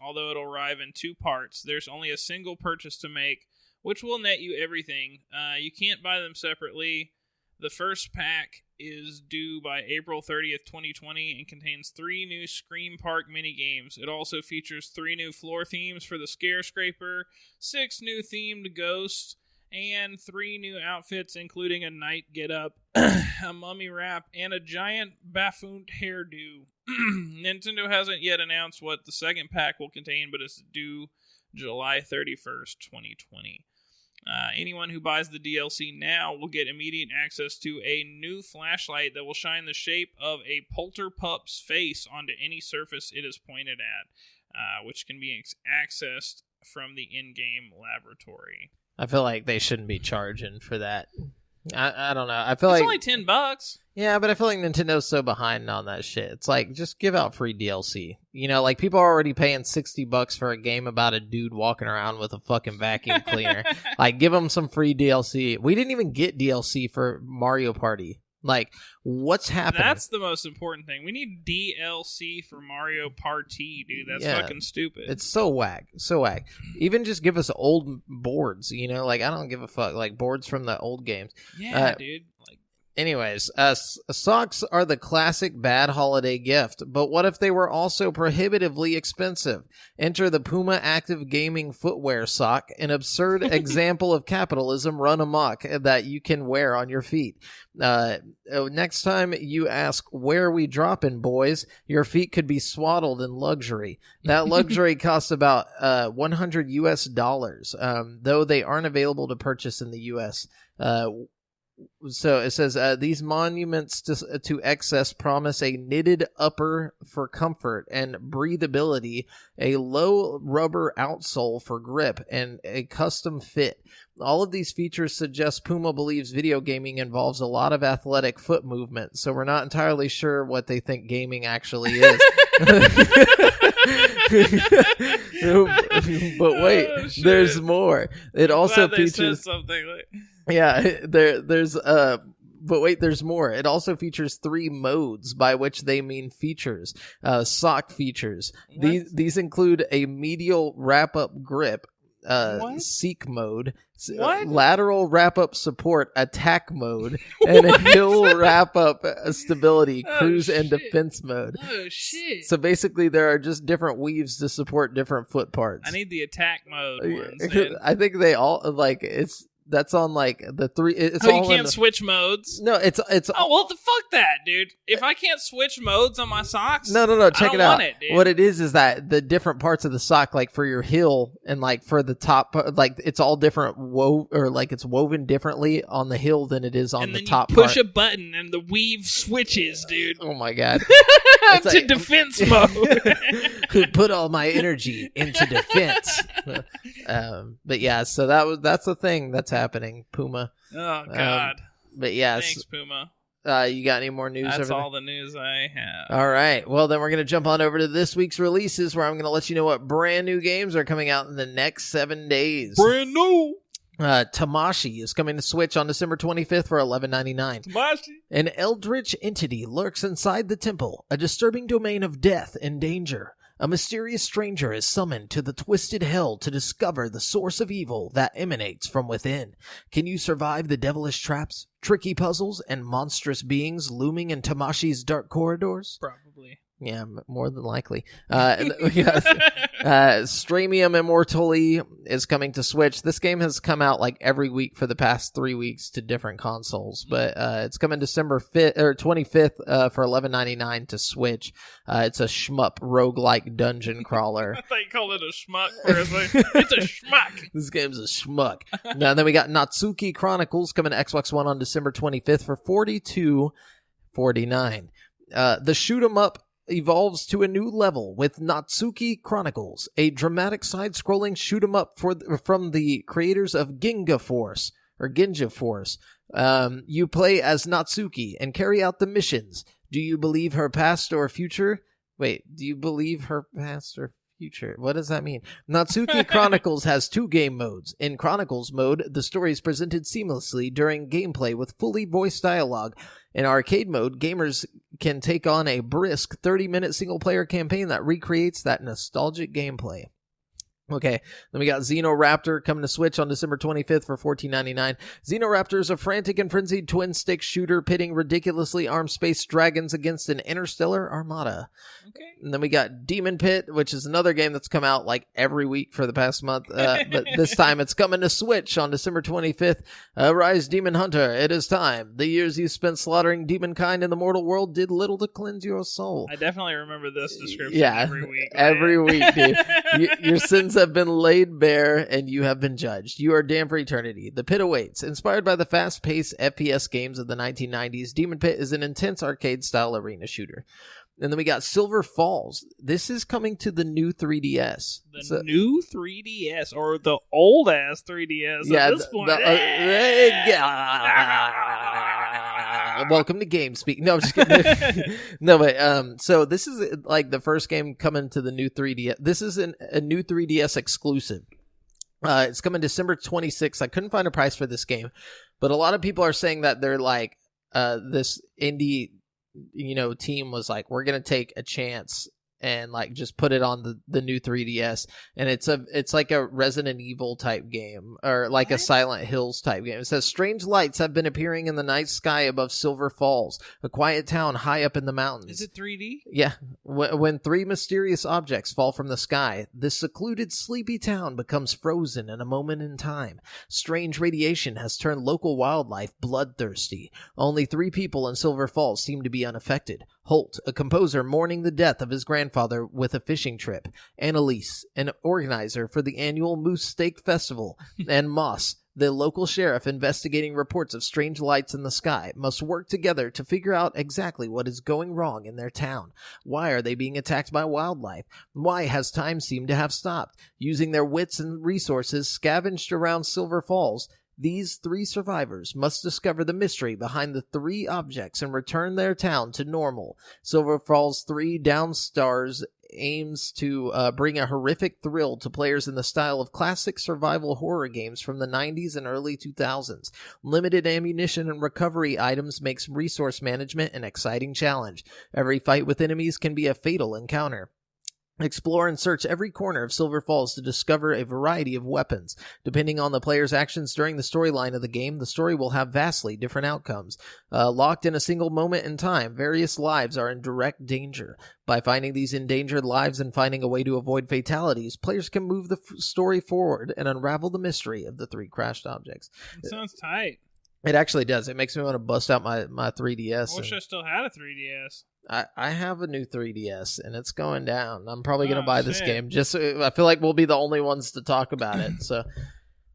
although it'll arrive in 2 parts. There's only a single purchase to make, which will net you everything. You can't buy them separately. The first pack is due by April 30th, 2020, and contains 3 new Scream Park minigames. It also features 3 new floor themes for the Scare Scraper, 6 new themed ghosts, and 3 new outfits, including a knight get-up, a mummy wrap, and a giant buffooned hairdo. Nintendo hasn't yet announced what the second pack will contain, but it's due July 31st, 2020. Anyone who buys the DLC now will get immediate access to a new flashlight that will shine the shape of a polterpup's face onto any surface it is pointed at, which can be accessed from the in-game laboratory. I feel like they shouldn't be charging for that. I don't know. I feel it's like only $10. Yeah, but I feel like Nintendo's so behind on that shit. It's like, just give out free DLC. You know, like, people are already paying $60 for a game about a dude walking around with a fucking vacuum cleaner. Like, give them some free DLC. We didn't even get DLC for Mario Party. Like, what's happening? That's the most important thing. We need DLC for Mario Party, dude. That's fucking stupid. It's so whack. So whack. Even just give us old boards, you know? Like, I don't give a fuck. Like, boards from the old games. Yeah, dude. Like, anyways, socks are the classic bad holiday gift, but what if they were also prohibitively expensive? Enter the Puma Active Gaming Footwear Sock, an absurd example of capitalism run amok that you can wear on your feet. Next time you ask, where are we dropping, boys? Your feet could be swaddled in luxury. That luxury costs about $100 US, though they aren't available to purchase in the US. So it says, these monuments to excess promise a knitted upper for comfort and breathability, a low rubber outsole for grip, and a custom fit. All of these features suggest Puma believes video gaming involves a lot of athletic foot movement, so we're not entirely sure what they think gaming actually is. But wait, there's more. It also features something like... Yeah, there's but wait, there's more. It also features 3 modes, by which they mean features. Sock features. These include a medial wrap-up grip, seek mode, lateral wrap-up support, attack mode, and a hill wrap-up stability, cruise, and defense mode. Oh, shit. So basically, there are just different weaves to support different foot parts. I need the attack mode ones, man. I think they all, like, that's on, like, the 3... It's all you can't switch modes? No, it's... Oh, well, the fuck that, dude. If I can't switch modes on my socks... No, check it out. Want it, dude. What it is that the different parts of the sock, like, for your heel and, like, for the top, like, it's all different, it's woven differently on the heel than it is on the top part. And then you push a button and the weave switches, dude. Oh, my God. To defense mode. Put all my energy into defense. But yeah, so that's the thing that's happening, Puma. Oh God. But yeah, thanks, Puma. You got any more news? That's all the news I have. All right. Well, then we're going to jump on over to this week's releases, where I'm going to let you know what brand new games are coming out in the next 7 days. Brand new. Tamashi is coming to Switch on December 25th for $11.99. Tamashi. An eldritch entity lurks inside the temple, a disturbing domain of death and danger. A mysterious stranger is summoned to the twisted hell to discover the source of evil that emanates from within. Can you survive the devilish traps, tricky puzzles, and monstrous beings looming in Tamashi's dark corridors? Probably. Yeah, more than likely. And we got Stramium Immortally is coming to Switch. This game has come out like every week for the past 3 weeks to different consoles, but it's coming December 5th or 25th for $11.99 to Switch. It's a shmup roguelike dungeon crawler. I thought you called it a schmuck for a second. It's a schmuck. This game's a schmuck. Now then we got Natsuki Chronicles coming to Xbox One on December 25th for $42.49. The shoot 'em up evolves to a new level with Natsuki Chronicles, a dramatic side-scrolling shoot 'em up from the creators of Ginga Force. You play as Natsuki and carry out the missions. Do you believe her past or future? Wait, do you believe her past or future? What does that mean? Natsuki Chronicles has 2 game modes. In Chronicles mode, the story is presented seamlessly during gameplay with fully voiced dialogue. In arcade mode, gamers can take on a brisk 30-minute single-player campaign that recreates that nostalgic gameplay. Okay, then we got Xenoraptor coming to Switch on December 25th for $14.99. Xenoraptor is a frantic and frenzied twin-stick shooter pitting ridiculously armed space dragons against an interstellar armada. Okay. And then we got Demon Pit, which is another game that's come out like every week for the past month, but this time it's coming to Switch on December 25th. Rise, Demon Hunter, it is time. The years you spent slaughtering demonkind in the mortal world did little to cleanse your soul. I definitely remember this description every week. Every week, dude. Your sins have been laid bare and you have been judged. You are damned for eternity. The Pit awaits. Inspired by the fast-paced FPS games of the 1990s, Demon Pit is an intense arcade-style arena shooter. And then we got Silver Falls. This is coming to the new 3DS. New 3DS, or the old-ass 3DS at this point. Welcome to GameSpeak. No, I'm just kidding. No, but so this is like the first game coming to the new 3DS. This is a new 3DS exclusive. It's coming December 26th. I couldn't find a price for this game, but a lot of people are saying that they're like this indie team was like, we're gonna take a chance and like just put it on the new 3DS, and it's like a Resident Evil type game, or like a Silent Hills type game. It says strange lights have been appearing in the night sky above Silver Falls, a quiet town high up in the mountains. Is it 3D? Yeah. When 3 mysterious objects fall from the sky, this secluded sleepy town becomes frozen in a moment in time. Strange radiation has turned local wildlife bloodthirsty. Only 3 people in Silver Falls seem to be unaffected. Holt, a composer mourning the death of his grandfather with a fishing trip. Annalise, an organizer for the annual Moose Steak Festival. And Moss, the local sheriff investigating reports of strange lights in the sky, must work together to figure out exactly what is going wrong in their town. Why are they being attacked by wildlife? Why has time seemed to have stopped? Using their wits and resources scavenged around Silver Falls, these 3 survivors must discover the mystery behind the 3 objects and return their town to normal. Silver Falls 3 Downstars aims to bring a horrific thrill to players in the style of classic survival horror games from the 90s and early 2000s. Limited ammunition and recovery items makes resource management an exciting challenge. Every fight with enemies can be a fatal encounter. Explore and search every corner of Silver Falls to discover a variety of weapons. Depending on the player's actions during the storyline of the game, the story will have vastly different outcomes. Locked in a single moment in time, various lives are in direct danger. By finding these endangered lives and finding a way to avoid fatalities, players can move the story forward and unravel the mystery of the 3 crashed objects. It sounds tight. It actually does. It makes me want to bust out my 3DS. I wish I still had a 3DS. I have a new 3DS, and it's going down. I'm probably going to buy this game. I feel like we'll be the only ones to talk about it. So,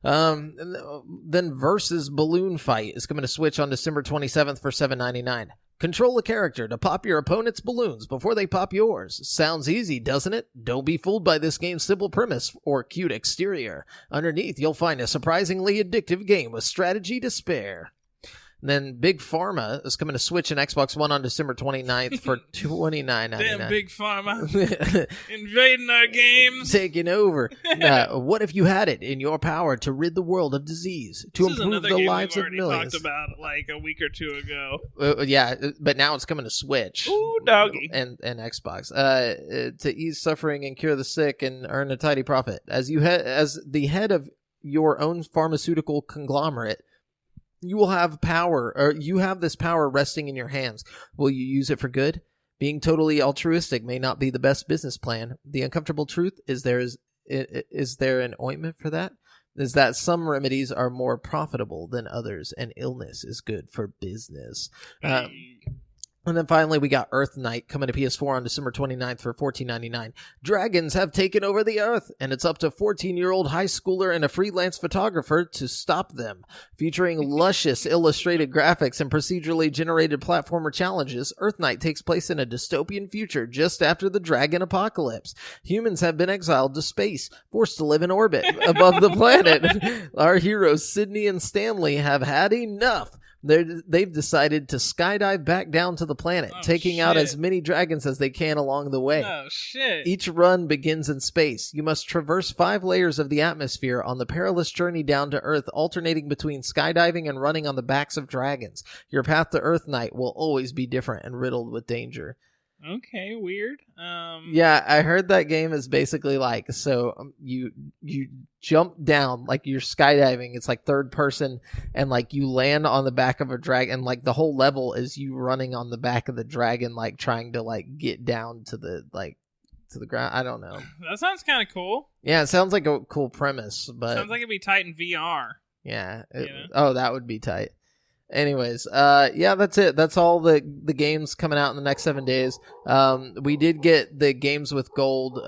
then Versus Balloon Fight is coming to Switch on December 27th for $7.99. Control a character to pop your opponent's balloons before they pop yours. Sounds easy, doesn't it? Don't be fooled by this game's simple premise or cute exterior. Underneath, you'll find a surprisingly addictive game with strategy to spare. And then Big Pharma is coming to Switch and Xbox One on December 29th for $29.99. Damn Big Pharma. Invading our games. Taking over. What if you had it in your power to rid the world of disease, to improve the lives of millions? Talked about like a week or 2 ago. Yeah, but now it's coming to Switch. Ooh, doggy. And Xbox. To ease suffering and cure the sick and earn a tidy profit. As the head of your own pharmaceutical conglomerate, you will have power, or you have this power resting in your hands. Will you use it for good? Being totally altruistic may not be the best business plan. The uncomfortable truth is there an ointment for that? Is that some remedies are more profitable than others, and illness is good for business. And then finally, we got Earth Knight coming to PS4 on December 29th for $14.99. Dragons have taken over the Earth, and it's up to 14-year-old high schooler and a freelance photographer to stop them. Featuring luscious illustrated graphics and procedurally generated platformer challenges, Earth Knight takes place in a dystopian future just after the dragon apocalypse. Humans have been exiled to space, forced to live in orbit above the planet. Our heroes, Sydney and Stanley, have had enough. They've decided to skydive back down to the planet, taking out as many dragons as they can along the way. Oh, shit. Each run begins in space. You must traverse 5 layers of the atmosphere on the perilous journey down to Earth, alternating between skydiving and running on the backs of dragons. Your path to Earth Knight will always be different and riddled with danger. Okay, weird. Yeah, I heard that game is basically like, so you jump down, like you're skydiving, it's like third person, and like you land on the back of a dragon, and like the whole level is you running on the back of the dragon, like trying to like get down to the ground. I don't know. That sounds kind of cool. Yeah, it sounds like a cool premise, but sounds like it'd be tight in VR. Yeah. Oh, that would be tight. Anyways, yeah, that's it. That's all the games coming out in the next 7 days. We did get the games with gold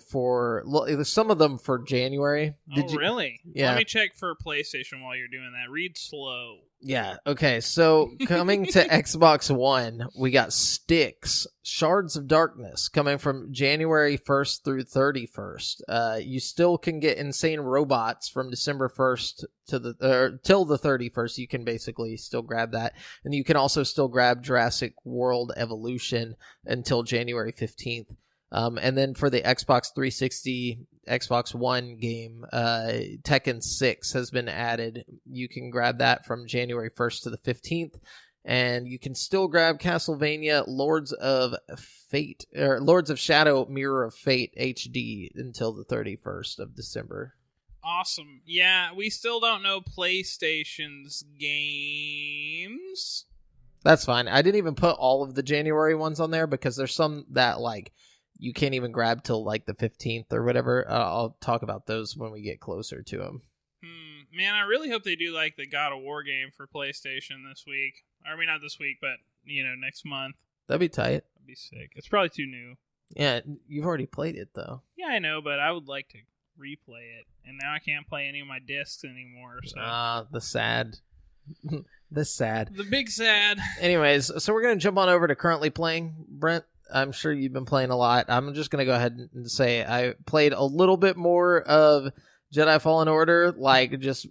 for some of them for January. Really? Yeah. Let me check for PlayStation while you're doing that. Read slow. Yeah. Okay. So coming to Xbox One, we got Styx, Shards of Darkness, coming from January 1st through 31st. You still can get Insane Robots from December 1st till the 31st. You can basically still grab that, and you can also still grab Jurassic World Evolution until January 15th. And then for the Xbox 360, Xbox One game, Tekken 6 has been added. You can grab that from January 1st to the 15th. And you can still grab Castlevania Lords of Shadow Mirror of Fate HD until the 31st of December. Awesome. Yeah, we still don't know PlayStation's games. That's fine. I didn't even put all of the January ones on there because there's some that like you can't even grab till like the 15th or whatever. I'll talk about those when we get closer to them. Man, I really hope they do like the God of War game for PlayStation this week. I mean, not this week, but, next month. That'd be tight. That'd be sick. It's probably too new. Yeah, you've already played it, though. Yeah, I know, but I would like to replay it. And now I can't play any of my discs anymore. So. The sad. The sad. The big sad. Anyways, so we're going to jump on over to currently playing. Brent, I'm sure you've been playing a lot. I'm just going to go ahead and say I played a little bit more of Jedi Fallen Order.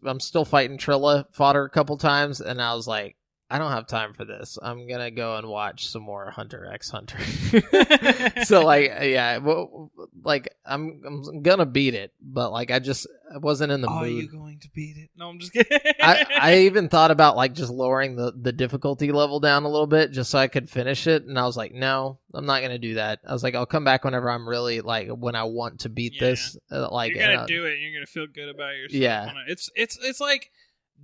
I'm still fighting Trilla. Fought her a couple times, and I was like, I don't have time for this. I'm going to go and watch some more Hunter x Hunter. So, I'm going to beat it, but, I wasn't in the mood. Are you going to beat it? No, I'm just kidding. I even thought about, just lowering the difficulty level down a little bit just so I could finish it, and I was like, no, I'm not going to do that. I was like, I'll come back whenever I'm really, when I want to beat this. You're going to do it, and you're going to feel good about yourself. Yeah. It's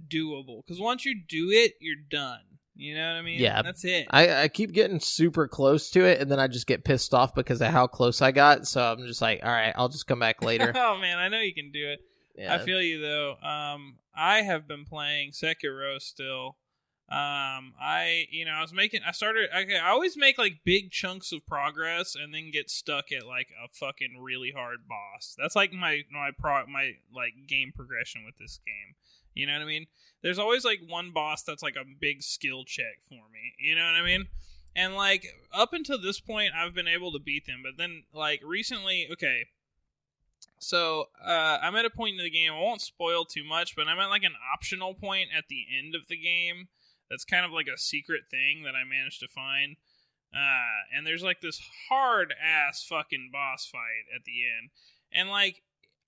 doable, because once you do it, you're done. You know what I mean? Yeah. That's it. I keep getting super close to it, and then I just get pissed off because of how close I got, so I'm just like, all right, I'll just come back later. Oh, man, I know you can do it. Yeah. I feel you, though. I have been playing Sekiro still. I always make, big chunks of progress and then get stuck at, a fucking really hard boss. That's, my game progression with this game. You know what I mean? There's always, one boss that's, a big skill check for me. You know what I mean? And, up until this point, I've been able to beat them. But then, recently, okay. So, I'm at a point in the game, I won't spoil too much, but I'm at, an optional point at the end of the game. That's kind of, a secret thing that I managed to find. And there's, this hard-ass fucking boss fight at the end. And,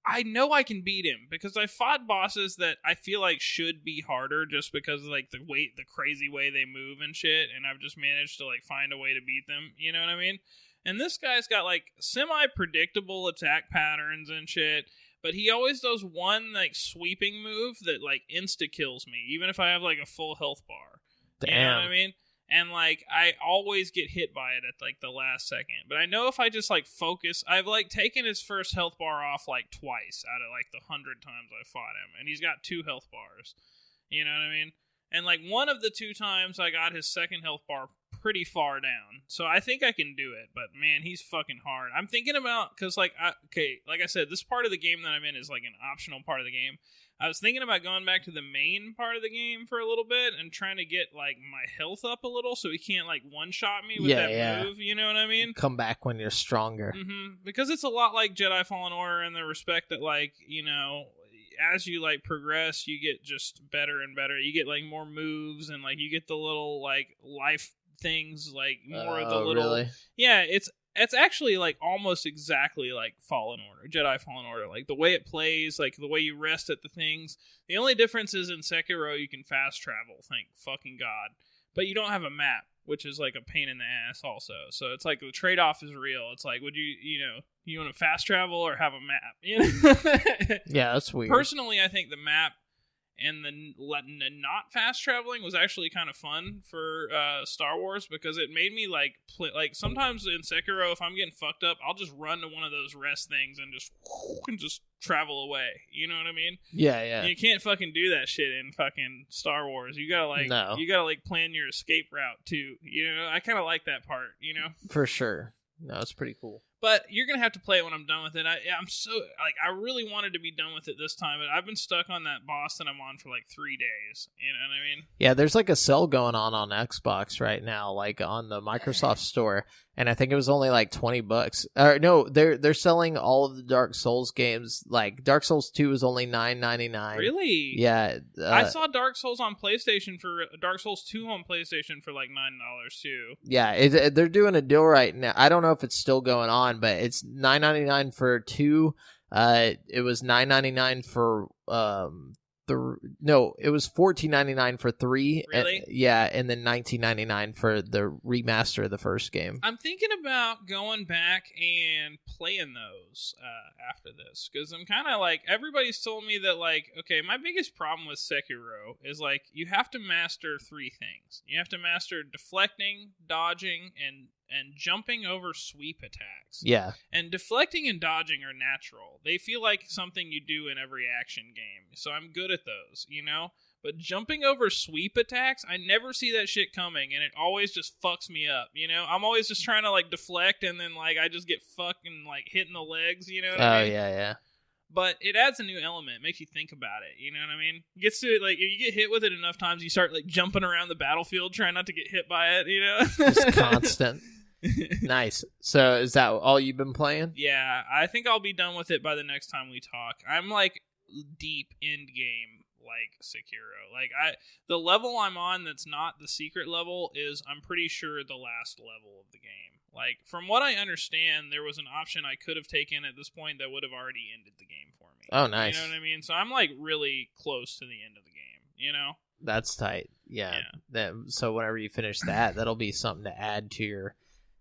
I know I can beat him because I fought bosses that I feel like should be harder just because of the crazy way they move and shit, and I've just managed to find a way to beat them. You know what I mean? And this guy's got semi-predictable attack patterns and shit, but he always does one sweeping move that insta kills me, even if I have a full health bar. Damn. You know what I mean? And, like, I always get hit by it at, like, the last second. But I know if I just, like, focus... I've, like, taken his first health bar off, like, twice out of, like, the 100 times I fought him. And he's got 2 health bars. You know what I mean? And, like, one of the 2 times I got his second health bar pretty far down. So I think I can do it. But, man, he's fucking hard. I'm thinking about... Because, like, like I said, this part of the game that I'm in is, like, an optional part of the game. I was thinking about going back to the main part of the game for a little bit and trying to get, like, my health up a little so he can't, like, one-shot me with that move, you know what I mean? Come back when you're stronger. Mm-hmm. Because it's a lot like Jedi Fallen Order in the respect that, like, you know, as you, like, progress, you get just better and better. You get, like, more moves and, like, you get the little, like, life things, like, more of the little... Really? Yeah, it's actually, like, almost exactly like Fallen Order, Jedi Fallen Order. Like, the way it plays, like, the way you rest at the things. The only difference is in Sekiro, you can fast travel, thank fucking God. But you don't have a map, which is, like, a pain in the ass also. So it's like the trade-off is real. It's like, would you want to fast travel or have a map? You know? Yeah, that's weird. Personally, I think the map and the not fast traveling was actually kind of fun for Star Wars because it made me like play, like sometimes in Sekiro if I'm getting fucked up I'll just run to one of those rest things and just travel away. You know what I mean? Yeah, yeah. And you can't fucking do that shit in fucking Star Wars. You gotta like plan your escape route too. You know, I kind of like that part. You know, for sure. No, it's pretty cool. But you're going to have to play it when I'm done with it. I'm so, like, I really wanted to be done with it this time, but I've been stuck on that boss that I'm on for, like, 3 days. You know what I mean? Yeah, there's, like, a sale going on Xbox right now, like, on the Microsoft Store, and I think it was only, like, $20. No, they're selling all of the Dark Souls games. Like, Dark Souls 2 is only $9.99. Really? Yeah. I saw Dark Souls on PlayStation Dark Souls 2 on PlayStation for, like, $9, too. Yeah, they're doing a deal right now. I don't know if it's still going on, but it's $9.99 for 2. It was $9.99 for it was $14.99 for 3. Really? And then $19.99 for the remaster of the first game. I'm thinking about going back and playing those after this because I'm kind of like everybody's told me that like okay, my biggest problem with Sekiro is like you have to master 3 things. You have to master deflecting, dodging, and jumping over sweep attacks. Yeah. And deflecting and dodging are natural. They feel like something you do in every action game. So I'm good at those, you know? But jumping over sweep attacks, I never see that shit coming, and it always just fucks me up, you know? I'm always just trying to, like, deflect, and then, like, I just get fucking, like, hit in the legs, you know what I mean? Oh, yeah. But it adds a new element. It makes you think about it. You know what I mean? It gets to, like, if you get hit with it enough times, you start, like, jumping around the battlefield trying not to get hit by it, you know? Just constant. Nice. So is that all you've been playing? Yeah, I think I'll be done with it by the next time we talk. I'm like deep end game like Sekiro. Like the level I'm on that's not the secret level is I'm pretty sure the last level of the game. Like from what I understand, there was an option I could have taken at this point that would have already ended the game for me. Oh, nice. You know what I mean? So I'm like really close to the end of the game, you know? That's tight. Yeah. So whenever you finish that, that'll be something to add to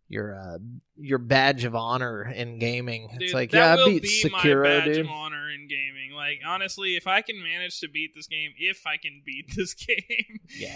your badge of honor in gaming. Dude, it's like, I beat Sekiro, my badge dude. of honor in gaming. Like, honestly, if I can manage to beat this game, yeah,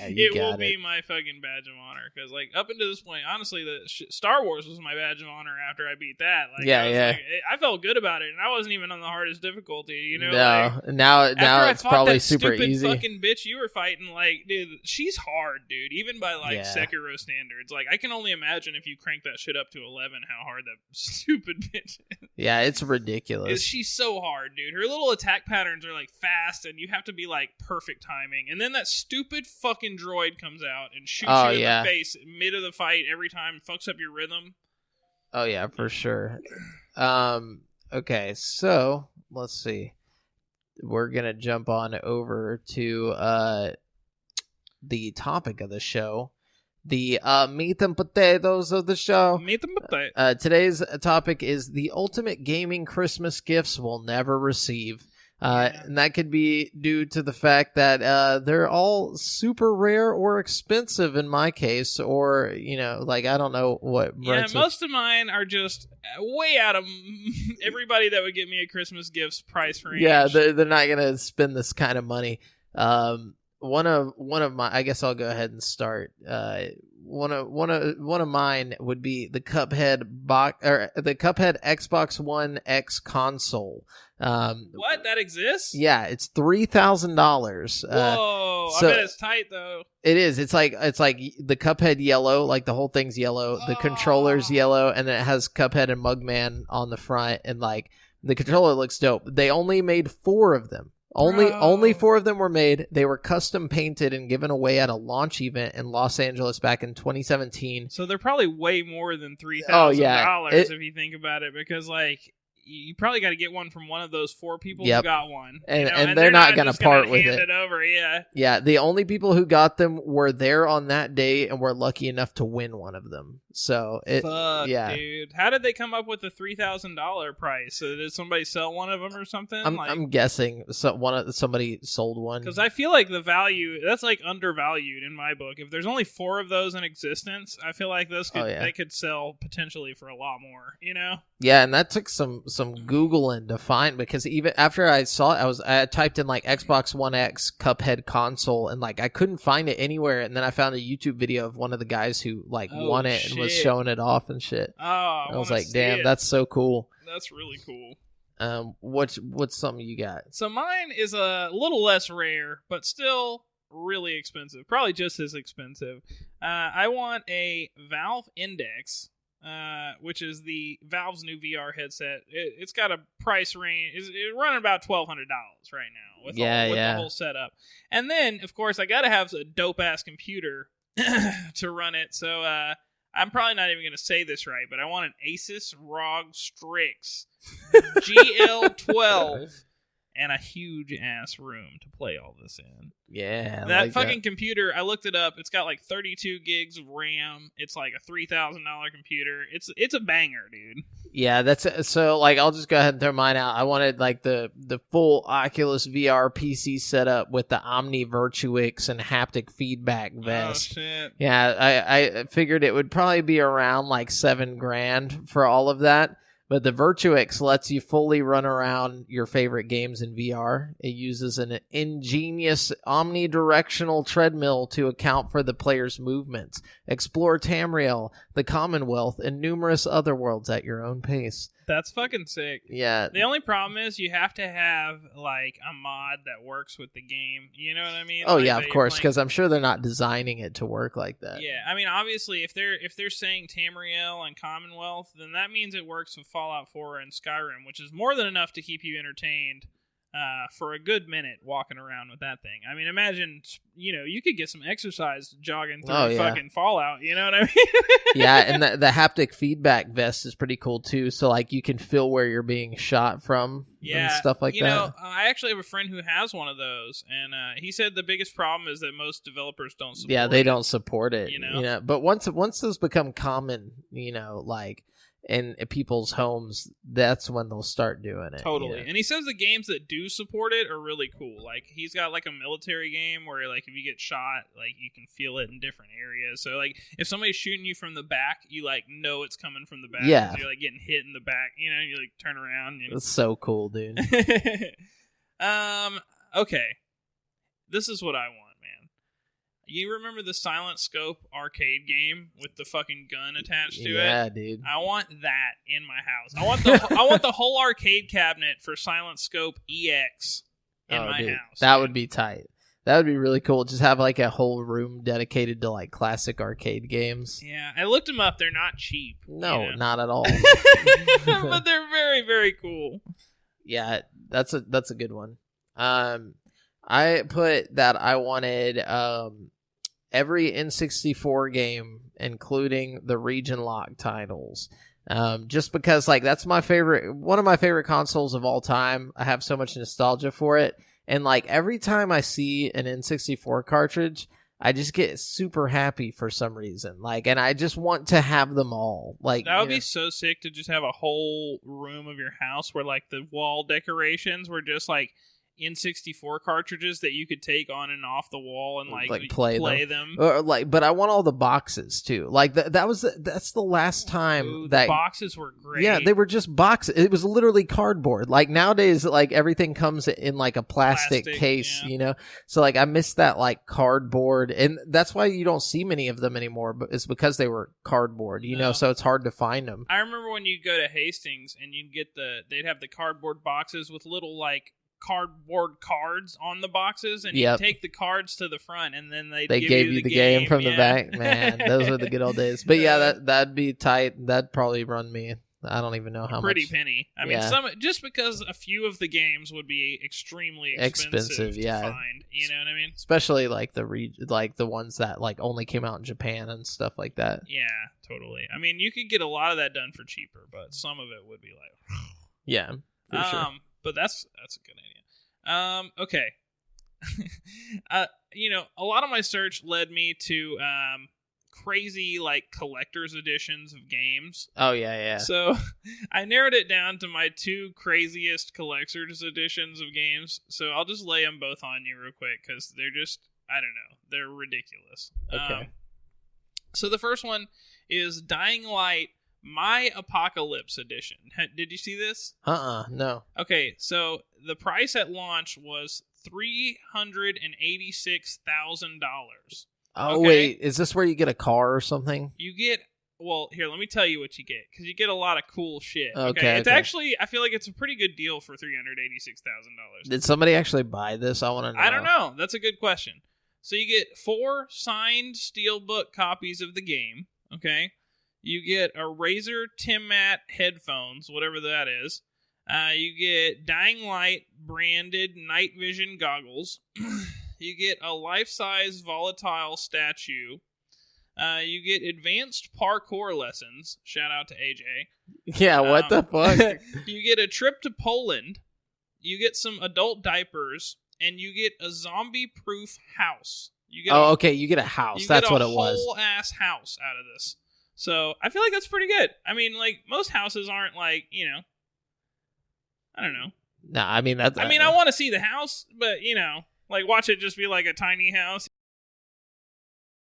it will be my fucking badge of honor. Because, like, up until this point, honestly, Star Wars was my badge of honor after I beat that. Like, I felt good about it, and I wasn't even on the hardest difficulty, you know? No, like, now it's probably super easy. stupid fucking bitch you were fighting, like, dude, she's hard, dude. Even by, like, Sekiro standards. Like, I can only imagine if you crank that shit up to 11 how hard that stupid bitch is. Yeah, it's ridiculous. She's so hard, dude. Her little attack patterns are like fast and you have to be like perfect timing. And then that stupid fucking droid comes out and shoots you in the face mid of the fight every time, fucks up your rhythm. Oh yeah, for sure. Okay, so let's see. We're gonna jump on over to the topic of the show. The meat and potatoes of the show. Meat and potatoes. Today's topic is the ultimate gaming Christmas gifts we'll never receive. And that could be due to the fact that they're all super rare or expensive in my case, or, you know, like, I don't know what. Yeah, most of mine are just way out of everybody that would get me a Christmas gifts price range. Yeah, they're not going to spend this kind of money. One of my, I guess I'll go ahead and start. one of mine would be the Cuphead the Cuphead Xbox One X console. What? That exists? Yeah, it's $3,000. Whoa! I bet it's tight though. It is. It's like the Cuphead yellow, like the whole thing's yellow. The controller's yellow, and then it has Cuphead and Mugman on the front, and like the controller looks dope. They only made 4 of them. Only 4 of them were made. They were custom painted and given away at a launch event in Los Angeles back in 2017. So they're probably way more than $3,000 if you think about it, because like you probably got to get one from one of those 4 people who got one, and they're not going to part with it. Over, yeah. The only people who got them were there on that day and were lucky enough to win one of them. So dude, how did they come up with the $3,000 price? So did somebody sell one of them or something? I'm guessing somebody sold one, because I feel like the value that's like undervalued in my book. If there's only 4 of those in existence, I feel like they could sell potentially for a lot more. Yeah, and that took some Googling to find, because even after I saw it, I typed in like Xbox One X Cuphead console, and like I couldn't find it anywhere, and then I found a YouTube video of one of the guys who like won it and was showing it off and shit. I was like, damn, that's so cool. That's really cool. What's something you got? So mine is a little less rare, but still really expensive. Probably just as expensive. I want a Valve Index, which is the Valve's new VR headset. It's got a price range. It's running about $1,200 right now with the whole setup. And then, of course, I got to have a dope-ass computer to run it. So I'm probably not even going to say this right, but I want an Asus ROG Strix GL12 and a huge-ass room to play all this in. Yeah. That fucking computer, I looked it up. It's got like 32 gigs of RAM. It's like a $3,000 computer. It's a banger, dude. Yeah, that's so. Like, I'll just go ahead and throw mine out. I wanted like the full Oculus VR PC setup with the Omni Virtuix and haptic feedback vest. Oh shit! Yeah, I figured it would probably be around like $7,000 for all of that. But the Virtuix lets you fully run around your favorite games in VR. It uses an ingenious omnidirectional treadmill to account for the player's movements. Explore Tamriel, the Commonwealth, and numerous other worlds at your own pace. That's fucking sick. Yeah. The only problem is you have to have like a mod that works with the game. You know what I mean? Oh like, yeah, of course, because I'm sure they're not designing it to work like that. Yeah, I mean, obviously, if they're saying Tamriel and Commonwealth, then that means it works with Fallout 4 and Skyrim, which is more than enough to keep you entertained for a good minute walking around with that thing. I mean, imagine, you could get some exercise jogging through fucking Fallout. You know what I mean? Yeah, and the haptic feedback vest is pretty cool too. So like you can feel where you're being shot from and stuff like that. I actually have a friend who has one of those, and he said the biggest problem is that most developers don't support it. Yeah, they don't support it. But once those become common, like in people's homes, that's when they'll start doing it. Totally. And he says the games that do support it are really cool. Like he's got like a military game where like if you get shot, like you can feel it in different areas. So like if somebody's shooting you from the back, you like know it's coming from the back. Yeah. You're like getting hit in the back, you like turn around. That's so cool, dude. Okay. This is what I want. You remember the Silent Scope arcade game with the fucking gun attached to it? Yeah, dude. I want that in my house. I want the whole arcade cabinet for Silent Scope EX in my house. That would be tight. That would be really cool. Just have like a whole room dedicated to like classic arcade games. Yeah, I looked them up. They're not cheap. No, not at all. But they're very, very cool. Yeah, that's a good one. I put that I wanted every N64 game, including the region lock titles. Just because like that's one of my favorite consoles of all time. I have so much nostalgia for it. And like every time I see an N64 cartridge, I just get super happy for some reason. Like, and I just want to have them all. Like that would be so sick to just have a whole room of your house where like the wall decorations were just like N64 cartridges that you could take on and off the wall and like play them. Or but I want all the boxes too. Like that's the last time the boxes were great. Yeah, they were just boxes. It was literally cardboard. Like nowadays, like everything comes in like a plastic case, you know. So like I miss that like cardboard, and that's why you don't see many of them anymore. But it's because they were cardboard, you know. So it's hard to find them. I remember when you go to Hastings and you'd get they'd have the cardboard boxes with little like cardboard cards on the boxes, and you take the cards to the front, and then they give you the game from the back. Man, those were the good old days. But yeah, that'd be tight. That'd probably run me, I don't even know how pretty much. Penny. I mean, just because a few of the games would be extremely expensive to find. You know what I mean? Especially like the ones that like only came out in Japan and stuff like that. Yeah, totally. I mean, you could get a lot of that done for cheaper, but some of it would be like, yeah, for sure. But that's a good idea. Okay. You know, a lot of my search led me to crazy like collector's editions of games. Oh yeah. So I narrowed it down to my 2 craziest collector's editions of games. So I'll just lay them both on you real quick because they're just, I don't know, they're ridiculous. Okay. So the first one is Dying Light My Apocalypse Edition. Did you see this? No. Okay, so the price at launch was $386,000. Oh, okay? Wait, is this where you get a car or something? You get, well, here, let me tell you what you get, because you get a lot of cool shit. Okay. It's actually, I feel like it's a pretty good deal for $386,000. Did somebody actually buy this? I want to know. I don't know. That's a good question. So you get 4 signed steelbook copies of the game, okay? You get a Razer Timmat headphones, whatever that is. You get Dying Light branded night vision goggles. You get a life-size volatile statue. You get advanced parkour lessons. Shout out to AJ. Yeah, what the fuck? You get a trip to Poland. You get some adult diapers. And you get a zombie-proof house. You get okay, you get a house. That's what it was. You get a whole-ass house out of this. So, I feel like that's pretty good. I mean, like, most houses aren't like, you know, I don't know. Nah, I mean, I want to see the house, but, you know, like, watch it just be like a tiny house.